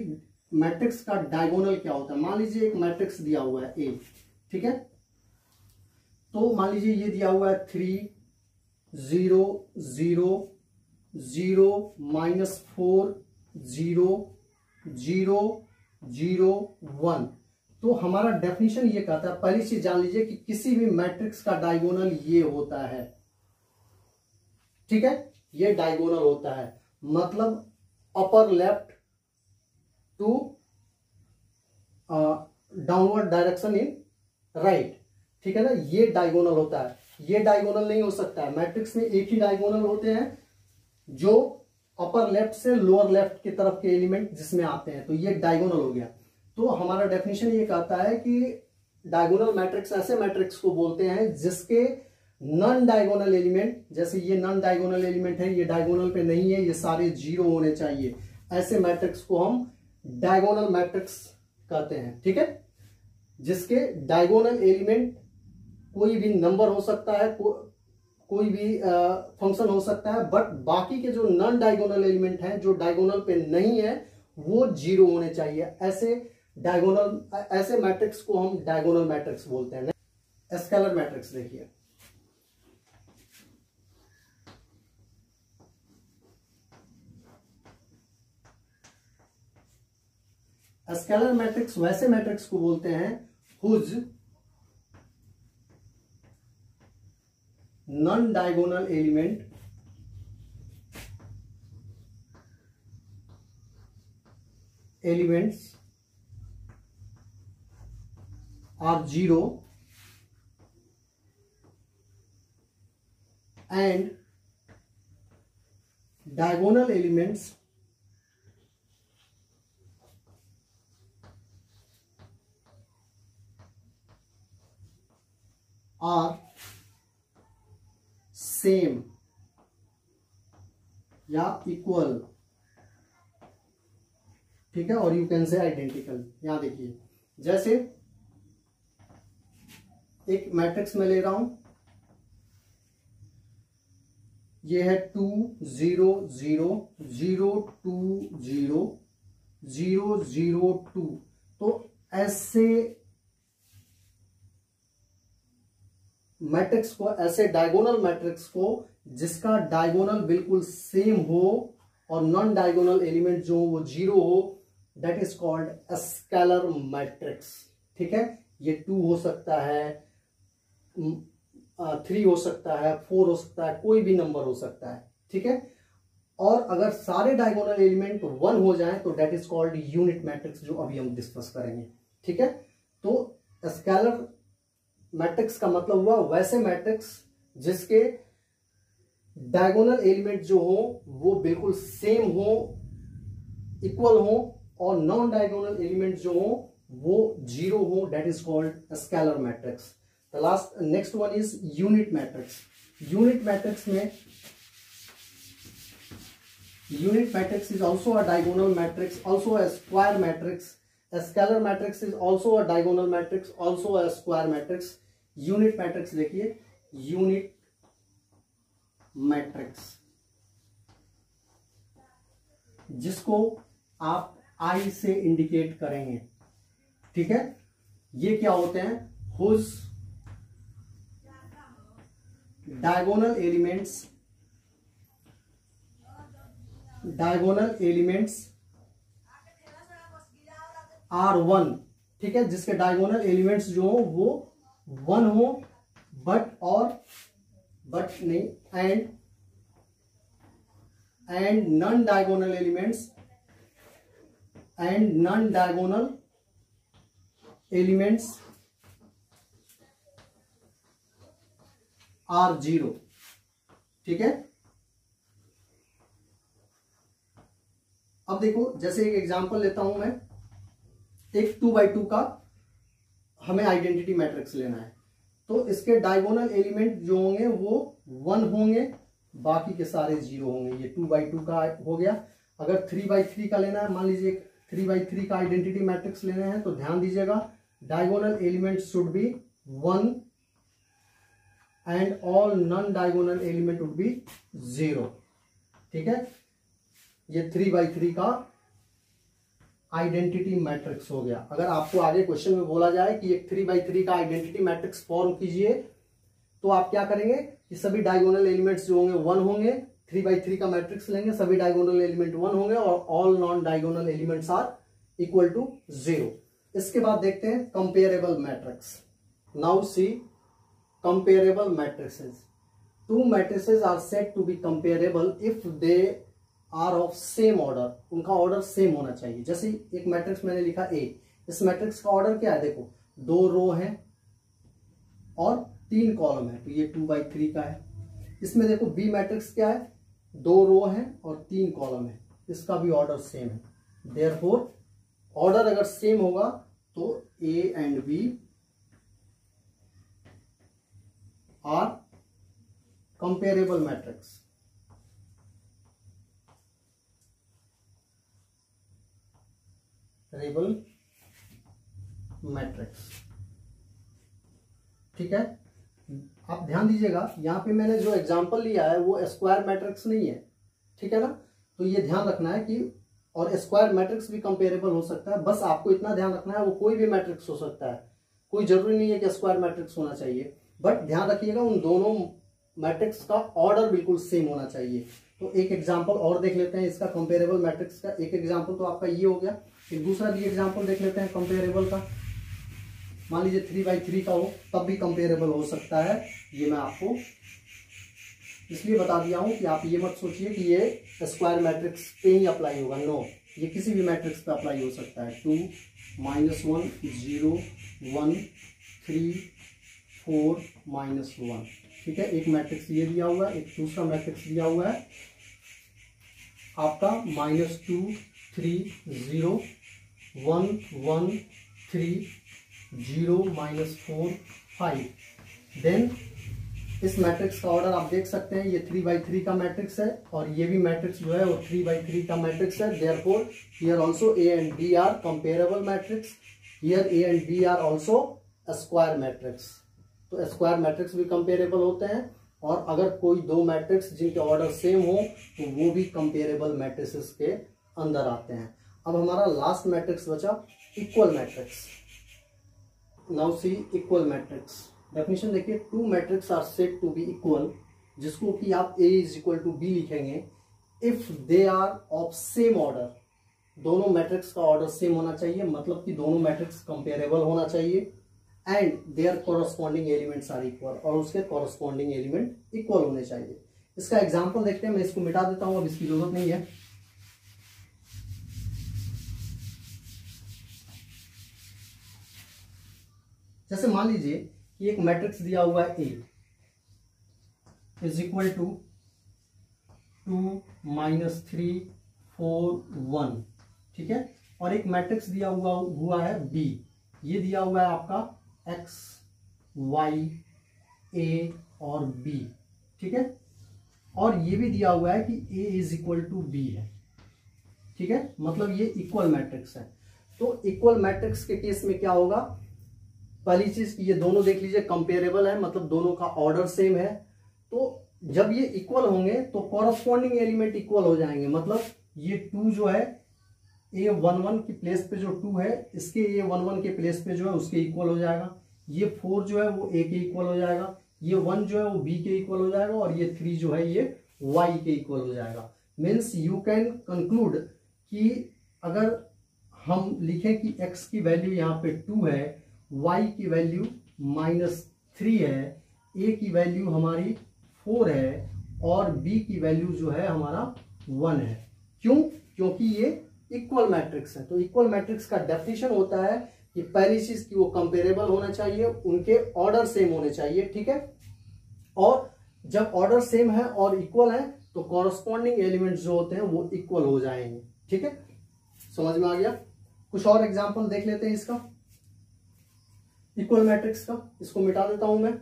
मैट्रिक्स का डायगोनल क्या होता है। मान लीजिए एक मैट्रिक्स दिया हुआ है ए, ठीक है, तो मान लीजिए ये दिया हुआ है 3 0 0 0 -4 0 0 0 1। तो हमारा डेफिनेशन ये कहता है, पहली चीज जान लीजिए कि किसी भी मैट्रिक्स का डायगोनल ये होता है। ठीक है, ये डायगोनल होता है, मतलब upper left to downward direction in right. ठीक है ना, ये डायगोनल होता है। ये डायगोनल नहीं हो सकता है। मैट्रिक्स में एक ही डायगोनल होते हैं जो अपर लेफ्ट से लोअर लेफ्ट की तरफ के एलिमेंट जिसमें आते हैं, तो ये डायगोनल हो गया। तो हमारा डेफिनेशन ये कहता है कि डायगोनल मैट्रिक्स ऐसे मैट्रिक्स को बोलते हैं जिसके नॉन डायगोनल एलिमेंट, जैसे ये नॉन डायगोनल एलिमेंट है, ये डायगोनल पे नहीं है, ये सारे 0 होने चाहिए। ऐसे मैट्रिक्स को हम डायगोनल मैट्रिक्स कहते हैं। ठीक है, जिसके डायगोनल एलिमेंट कोई भी नंबर हो सकता है, कोई भी फंक्शन हो सकता है, बट बाकी के जो नॉन डायगोनल एलिमेंट हैं जो डायगोनल पे नहीं है वो 0 होने चाहिए। ऐसे मैट्रिक्स को हम डायगोनल मैट्रिक्स बोलते हैं। स्केलर मैट्रिक्स देखिए, स्केलर मैट्रिक्स वैसे मैट्रिक्स को बोलते हैं whose non diagonal elements are 0 and diagonal elements are same या इक्वल। ठीक है, और यू कैन से आइडेंटिकल। यहां देखिए, जैसे एक मैट्रिक्स में ले रहा हूं, ये है 2 0 0 0 2 0 0 0 2। तो ऐसे मैट्रिक्स को, ऐसे डायगोनल मैट्रिक्स को जिसका डायगोनल बिल्कुल सेम हो और नॉन डायगोनल एलिमेंट जो वो 0 हो, that is called scalar matrix. ठीक है, ये 2 हो सकता है, 3 हो सकता है, 4 हो सकता है, कोई भी नंबर हो सकता है। ठीक है, और अगर सारे डायगोनल एलिमेंट 1 हो जाएं तो that is called unit matrix, जो अभी हम डिस्कस करेंगे। ठीक है, तो स्केलर मैट्रिक्स का मतलब हुआ वैसे मैट्रिक्स जिसके डायगोनल एलिमेंट जो हो वो बिल्कुल सेम हो, इक्वल हो, और नॉन डायगोनल एलिमेंट जो हो वो जीरो हो, that is called scalar matrix. The last next one is unit matrix. Unit matrix में unit matrix is also a diagonal matrix, also a square matrix. A scalar matrix is also a diagonal matrix, also a square matrix. Unit matrix देखिए, unit matrix जिसको आप I से indicate करेंगे, ठीक है। ये क्या होते हैं? whose diagonal elements are one, ठीक है, जिसके डायगोनल एलिमेंट्स जो हो वो वन हो, बट नहीं, and non diagonal elements are zero, ठीक है। अब देखो, जैसे एक एग्जांपल लेता हूं मैं, एक 2x2 का हमें आइडेंटिटी मैट्रिक्स लेना है, तो इसके डायगोनल एलिमेंट जो होंगे वो 1 होंगे, बाकी के सारे 0 होंगे। ये 2x2 का हो गया। अगर 3x3 का लेना है, मान लीजिए 3x3 का आइडेंटिटी मैट्रिक्स लेना है, तो ध्यान दीजिएगा, diagonal element should be 1 and all non diagonal element would be 0, ठीक है। ये 3x3 का आइडेंटिटी मैट्रिक्स हो गया। अगर आपको आगे क्वेश्चन में बोला जाए कि एक 3x3 का आइडेंटिटी मैट्रिक्स फॉर्म कीजिए, तो आप क्या करेंगे कि सभी डायगोनल एलिमेंट्स जो होंगे 1 होंगे, 3x3 का मैट्रिक्स लेंगे, सभी डायगोनल एलिमेंट 1 होंगे और all non diagonal elements are equal to 0। इसके बाद देखते हैं comparable matrix. Now see comparable matrices. Two matrices are said to be comparable if they are of same order. उनका ऑर्डर सेम होना चाहिए। जैसे एक मैट्रिक्स मैंने लिखा ए, इस मैट्रिक्स का ऑर्डर क्या है? देखो, 2 रो हैं और 3 कॉलम है, तो ये 2x3 का है। इसमें देखो बी मैट्रिक्स क्या है? 2 रो हैं और 3 कॉलम है, इसका भी ऑर्डर सेम है। देयरफॉर ऑर्डर अगर सेम होगा तो A and B are comparable matrix. Comparable matrix, ठीक है। आप ध्यान दीजिएगा, यहां पे मैंने जो एग्जांपल लिया है वो स्क्वायर मैट्रिक्स नहीं है, ठीक है ना। तो ये ध्यान रखना है कि, और स्क्वायर मैट्रिक्स भी कंपेरेबल हो सकता है, बस आपको इतना ध्यान रखना है वो कोई भी मैट्रिक्स हो सकता है, कोई जरूरी नहीं है कि स्क्वायर मैट्रिक्स होना चाहिए, बट ध्यान रखिएगा उन दोनों मैट्रिक्स का ऑर्डर बिल्कुल सेम होना चाहिए। तो एक एग्जांपल और देख लेते हैं इसका, कंपेरेबल मैट्रिक्स का। एक एग्जांपल तो आपका ये हो गया, एक दूसरा भी एग्जांपल देख लेते हैं कंपेरेबल का। मान लीजिए 3x3 का हो, तब भी कंपेरेबल हो सकता है। ये मैं आपको इसलिए बता दिया हूं कि आप ये मत सोचिए कि ये स्क्वायर मैट्रिक्स पे ही अप्लाई होगा। नो, ये किसी भी मैट्रिक्स पे अप्लाई हो सकता है। 2 -1 0 1 3 4 -1, ठीक है। एक मैट्रिक्स ये दिया हुआ है, एक दूसरा मैट्रिक्स दिया हुआ है आपका -2 3 0 1 1 3 0 -4 5। देन इस मैट्रिक्स का ऑर्डर आप देख सकते हैं, ये 3x3 का मैट्रिक्स है और ये भी मैट्रिक्स जो है वो 3x3 का मैट्रिक्स है। Therefore here also A and B are comparable matrix. Here A and B are also square matrix. तो स्क्वायर मैट्रिक्स भी कंपेरेबल होते हैं, और अगर कोई 2 मैट्रिक्स जिनके ऑर्डर सेम हो तो वो भी कंपेरेबल मैट्रिक्स के अंदर आते हैं। अब हमारा लास्ट मैट्रिक्स बचा equal matrix. Now see equal matrix. Definition देखिए, 2 matrix are said to be equal, जिसको कि आप A = B लिखेंगे, if they are of same order. दोनों मैट्रिक्स का ऑर्डर सेम होना चाहिए, मतलब कि दोनों मैट्रिक्स कंपेरेबल होना चाहिए, and their corresponding elements are equal, और उसके कॉरस्पॉन्डिंग एलिमेंट इक्वल होने चाहिए। इसका एग्जाम्पल देखते हैं। मैं इसको मिटा देता हूं, अब इसकी जरूरत नहीं है। जैसे मान लीजिए कि एक मैट्रिक्स दिया हुआ है ए इज इक्वल टू 2 -3 4 1, ठीक है, और एक मैट्रिक्स दिया हुआ है बी, ये दिया हुआ है आपका एक्स वाई ए और बी, ठीक है, और ये भी दिया हुआ है कि ए इज इक्वल टू बी है, ठीक है, मतलब ये इक्वल मैट्रिक्स है। तो इक्वल मैट्रिक्स के केस में क्या होगा, पहली चीज ये दोनों देख लीजिए कंपेरेबल है, मतलब दोनों का ऑर्डर सेम है। तो जब ये इक्वल होंगे तो कॉरस्पॉन्डिंग एलिमेंट इक्वल हो जाएंगे, मतलब ये 2 जो है A11 की प्लेस पे जो 2 है इसके A11 के प्लेस पे जो है उसके इक्वल हो जाएगा, ये 4 जो है वो A के इक्वल हो जाएगा, ये 1 जो है वो B के इक्वल हो जाएगा, और ये 3 जो है ये Y के इक्वल हो जाएगा। मीन्स यू कैन कंक्लूड कि अगर हम लिखें कि x की वैल्यू यहाँ पे 2 है, y की वैल्यू -3 है, a की वैल्यू हमारी 4 है, और b की वैल्यू जो है हमारा 1 है। क्यों? क्योंकि ये इक्वल मैट्रिक्स है। तो इक्वल मैट्रिक्स का डेफिनेशन होता है कि पहली चीज की वो कंपेरेबल होना चाहिए, उनके ऑर्डर सेम होने चाहिए, ठीक है, और जब ऑर्डर सेम है और इक्वल है तो कॉरस्पॉन्डिंग एलिमेंट्स जो होते हैं वो इक्वल हो जाएंगे, ठीक है, समझ में आ गया। कुछ और एग्जांपल देख लेते हैं इसका, इक्वल मैट्रिक्स का। इसको मिटा देता हूं मैं,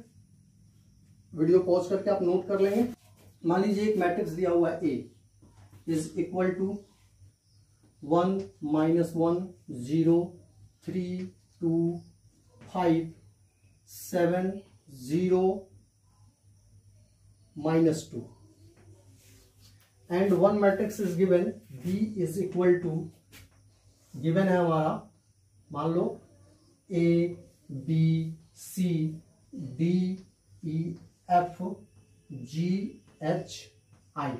वीडियो पॉज करके आप नोट कर लेंगे। मान लीजिए एक मैट्रिक्स दिया हुआ है A is equal to 1 -1 0 3 2 5 7 0 -2 and one matrix is given B is equal to, given है हमारा मान लो A B C D E F G H I,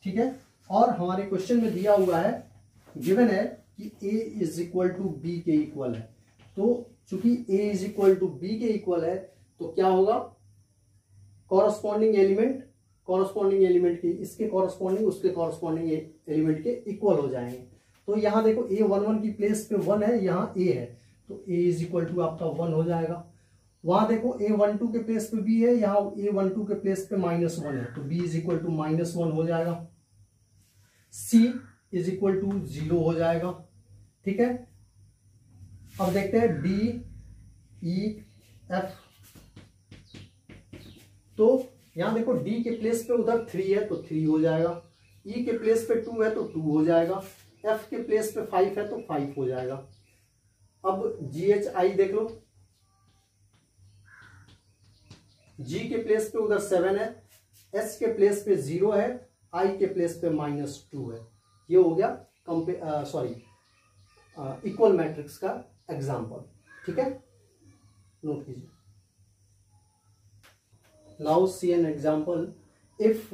ठीक है, और हमारे क्वेश्चन में दिया हुआ है, गिवन है कि ए इज इक्वल टू बी के इक्वल है। तो चूंकि ए इज इक्वल टू बी के इक्वल है तो क्या होगा, कॉरस्पॉन्डिंग एलिमेंट की इसके कॉरस्पॉन्डिंग उसके कॉरस्पॉन्डिंग एलिमेंट के इक्वल हो जाएंगे। तो यहां देखो A11 की प्लेस पे 1 है, यहां A है, तो A इज इक्वल टू आपका 1 हो जाएगा। वहां देखो A12 के प्लेस पे B है, यहां A12 के प्लेस पे -1 है, तो B इज इक्वल टू -1 हो जाएगा। C इज इक्वल टू 0 हो जाएगा, ठीक है। अब देखते हैं D E F, तो यहां देखो D के प्लेस पे उधर 3 है तो 3 हो जाएगा, E के प्लेस पे 2 है तो 2 हो जाएगा, F के प्लेस पे 5 है तो 5 हो जाएगा। अब GHI देख लो, G के प्लेस पे उधर 7 है, S के प्लेस पे 0 है, I के प्लेस पे -2 है। ये हो गया इक्वल मैट्रिक्स का एग्जांपल, ठीक है, नोट कीजिए। Now see an example. If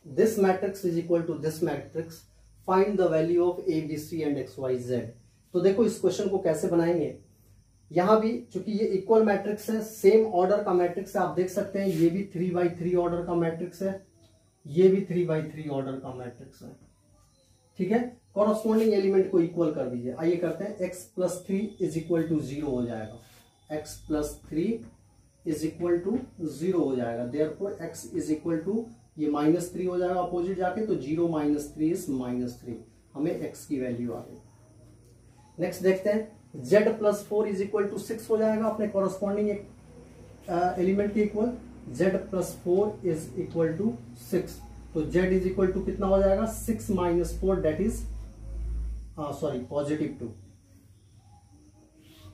this matrix is equal to this matrix, find the value of A, B, C and X, Y, Z. तो देखो इस क्वेश्चन को कैसे बनाएंगे। यहां भी चूंकि ये इक्वल मैट्रिक्स है, सेम ऑर्डर का मैट्रिक्स है, आप देख सकते हैं ये भी 3x3 ऑर्डर का मैट्रिक्स है, ये भी 3x3 ऑर्डर का मैट्रिक्स है, ठीक है। कॉरस्पॉन्डिंग एलिमेंट को इक्वल कर दीजिए। आइए करते हैं, x + 3 इज इक्वल टू 0 हो जाएगा, x + 3 इज इक्वल टू 0 हो जाएगा। Therefore x is equal to, ये -3 हो जाएगा अपोजिट जाके, तो 0 - 3 इज -3, हमें x की वैल्यू आ गई। नेक्स्ट देखते हैं, z + 4 इज इक्वल टू 6 हो जाएगा अपने कॉरस्पॉन्डिंग एलिमेंट के equal. z + 4 is equal to 6, तो z इज इक्वल टू कितना हो जाएगा, 6 - 4 दैट इज +2,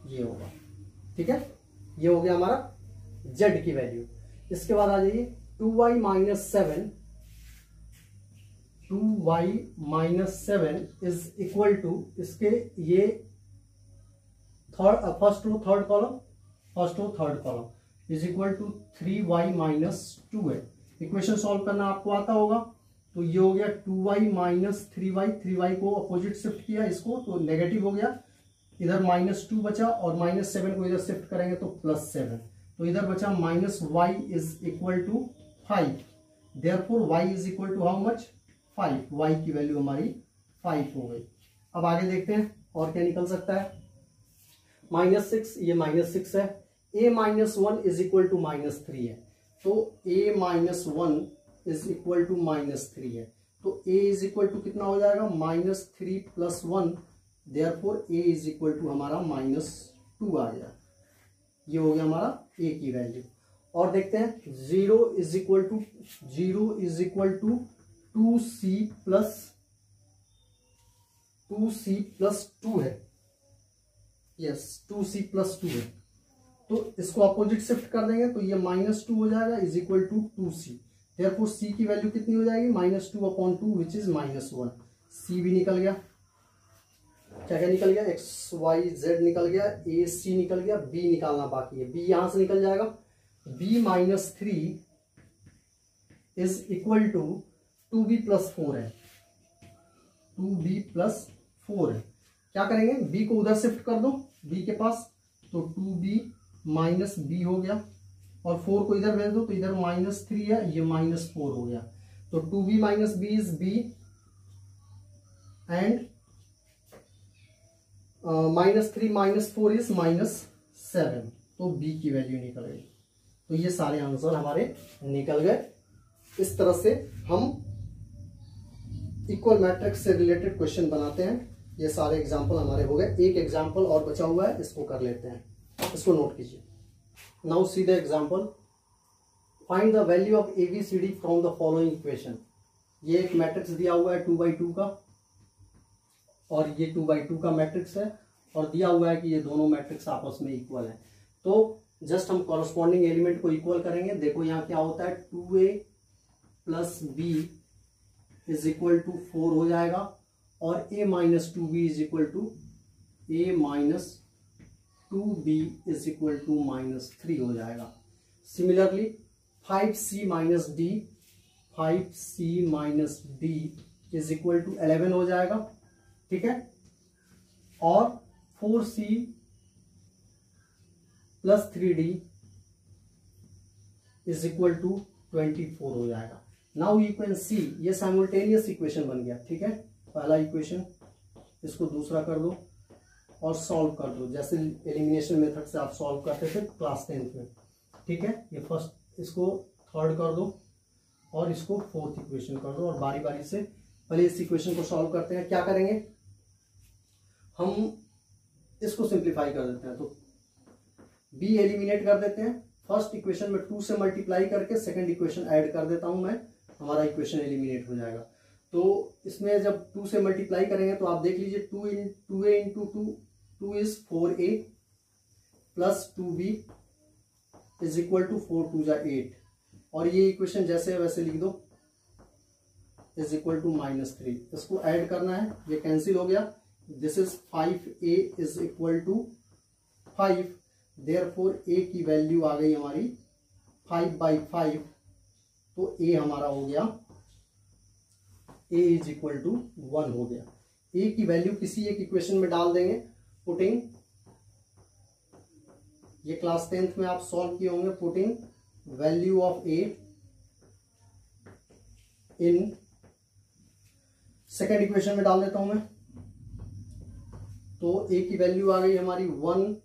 ये होगा, ठीक है। ये हो गया हमारा z की वैल्यू। इसके बाद आ जाइए 2y - 7 इज इक्वल टू, इसके ये first row third column is equal to 3y - 2 है। इक्वेशन सॉल्व करना आपको आता होगा, तो ये हो गया 2y - 3y को अपोजिट शिफ्ट किया इसको, तो नेगेटिव हो गया, इधर -2 बचा, और -7 को इधर शिफ्ट करेंगे तो +7, तो इधर बचा -y is equal to 5। Therefore y is equal to how much, 5, y की वैल्यू हमारी 5 हो गई। अब आगे देखते हैं और क्या निकल सकता है। -6, ये -6 है। a - 1 इज इक्वल टू -3 है, तो a - 1 इज इक्वल टू -3 है, तो a इज इक्वल टू कितना हो जाएगा, -3 + 1, therefore a is equal to हमारा -2 आ गया। ये हो गया हमारा a की वैल्यू। और देखते हैं 0 इज इक्वल टू 2c + 2 है, यस 2c + 2 है, तो इसको अपोजिट शिफ्ट कर देंगे तो ये -2 हो जाएगा is equal to 2c, therefore c की वैल्यू कितनी हो जाएगी, -2/2 विच इज -1। c भी निकल गया, क्या क्या निकल गया, x y z निकल गया, a c निकल गया, b निकालना बाकी है। b यहां से निकल जाएगा, b - 3 is equal to 2b + 4 है, 2b + 4 है। क्या करेंगे, b को उधर शिफ्ट कर दो b के पास, तो 2b - b हो गया, और 4 को इधर भेज दो तो इधर -3 है, ये -4 हो गया, तो 2b - b is b and -3 - 4 is -7, तो b की वैल्यू निकल गई। तो ये सारे आंसर हमारे निकल गए। इस तरह से हम इक्वल मैट्रिक्स से रिलेटेड क्वेश्चन बनाते हैं। ये सारे एग्जाम्पल हमारे हो गए। एक एग्जाम्पल और बचा हुआ है, इसको कर लेते हैं, इसको नोट कीजिए। Now see the example, find the value of ABCD from the following equation. ये एक मैट्रिक्स दिया हुआ है 2x2 का, और ये 2x2 का मैट्रिक्स है, और दिया हुआ है कि ये दोनों मैट्रिक्स आपस में इक्वल है। तो जस्ट हम कॉरस्पॉन्डिंग एलिमेंट को इक्वल करेंगे। देखो यहाँ क्या होता है, 2a + b is equal to 4 हो जाएगा, और a - 2b is equal to a - 2b is equal to -3 हो जाएगा। Similarly 5c - d, 5c - d is equal to 11 हो जाएगा, ठीक है, और 4c + 3d is equal to 24 हो जाएगा। नाउ यू कैन सी ये साइमल्टेनियस इक्वेशन बन गया, ठीक है। पहला इक्वेशन, इसको दूसरा कर दो और सॉल्व कर दो, जैसे एलिमिनेशन मेथड से आप सॉल्व करते थे क्लास 10th में, ठीक है। ये फर्स्ट, इसको थर्ड कर दो और इसको फोर्थ इक्वेशन कर दो, और बारी बारी से पहले इस इक्वेशन को सॉल्व करते हैं। क्या करेंगे, हम इसको सिंप्लीफाई कर देते हैं, तो b एलिमिनेट कर देते हैं। फर्स्ट इक्वेशन में 2 से मल्टीप्लाई करके सेकंड इक्वेशन ऐड कर देता हूं मैं, हमारा इक्वेशन एलिमिनेट हो जाएगा। तो इसमें जब 2 से मल्टीप्लाई करेंगे तो आप देख लीजिए, 2a into 2 is 4a + 2b is equal to 4 × 2 = 8, और ये इक्वेशन जैसे है वैसे लिख दो, इज इक्वल टू -3। इसको ऐड करना है, ये कैंसिल हो गया। This is 5a is equal to 5, therefore a की वैल्यू आ गई हमारी 5/5, तो a हमारा हो गया, a इज इक्वल टू 1 हो गया। a की वैल्यू किसी एक इक्वेशन में डाल देंगे, पुटिंग, ये क्लास 10th में आप सॉल्व किए होंगे, putting value of a in second equation में डाल देता हूं मैं, तो a की वैल्यू आ गई हमारी 1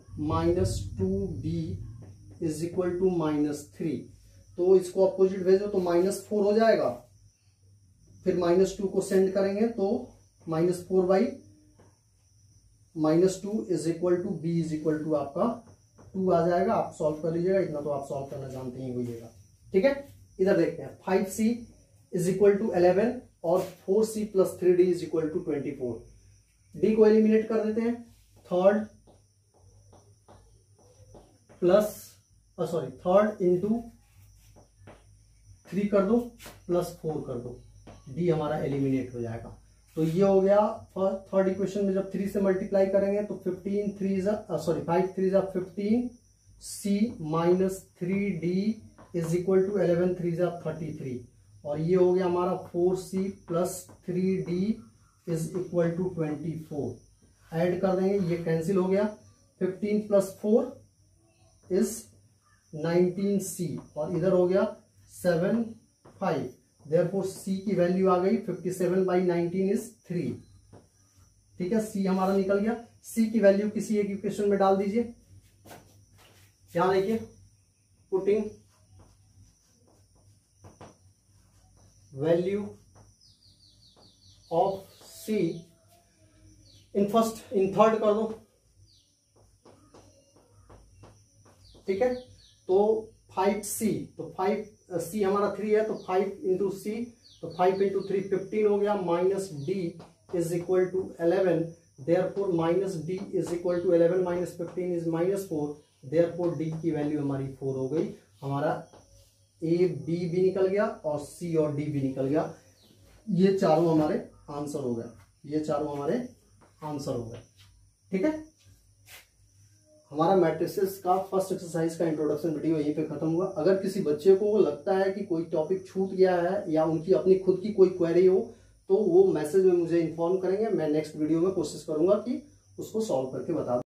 - 2b इज इक्वल टू -3, तो इसको अपोजिट भेजो तो -4 हो जाएगा, फिर -2 को सेंड करेंगे तो -4/-2 is equal to b is equal to आपका 2 आ जाएगा। आप सॉल्व कर लीजिएगा, इतना तो आप सॉल्व करना जानते ही होइएगा, ठीक है। इधर देखते हैं, 5c इज इक्वल टू 11 और 4c + 3d is equal to 24। d को एलिमिनेट कर देते हैं, थर्ड इंटू 3 कर दो +4 कर दो, d हमारा एलिमिनेट हो जाएगा। तो ये हो गया थर्ड इक्वेशन में जब 3 से मल्टीप्लाई करेंगे तो 5 3 = 15, c - 3d is equal to 11 3 = 33, और ये हो गया हमारा 4c + 3d is equal to 24। Add कर देंगे, ये कैंसिल हो गया, 15 + 4 इज 19c, और इधर हो गया 7 5, देयरफॉर c की वैल्यू आ गई 57/19 इज 3, ठीक है, सी हमारा निकल गया। सी की वैल्यू किसी एक इक्वेशन में डाल दीजिए। यहां देखिए, putting value of C in third कर दो, ठीक है। तो 5c, तो 5c हमारा 3 है, तो 5 इंटू सी, तो 5 इंटू 3 15 हो गया, minus D is equal to 11, therefore minus D is equal to 11 minus 15 is -4, therefore D की वैल्यू हमारी 4 हो गई। हमारा ए बी भी निकल गया और सी और डी भी निकल गया। ये चारों हमारे आंसर हो गए, ये चारों हमारे आंसर हो गए, ठीक है। हमारा मैट्रिसेस का फर्स्ट एक्सरसाइज का इंट्रोडक्शन वीडियो यहीं पे खत्म हुआ। अगर किसी बच्चे को लगता है कि कोई टॉपिक छूट गया है या उनकी अपनी खुद की कोई क्वेरी हो, तो वो मैसेज में मुझे इन्फॉर्म करेंगे। मैं नेक्स्ट वीडियो में कोशिश करूंगा कि उसको सॉल्व करके बता दूं।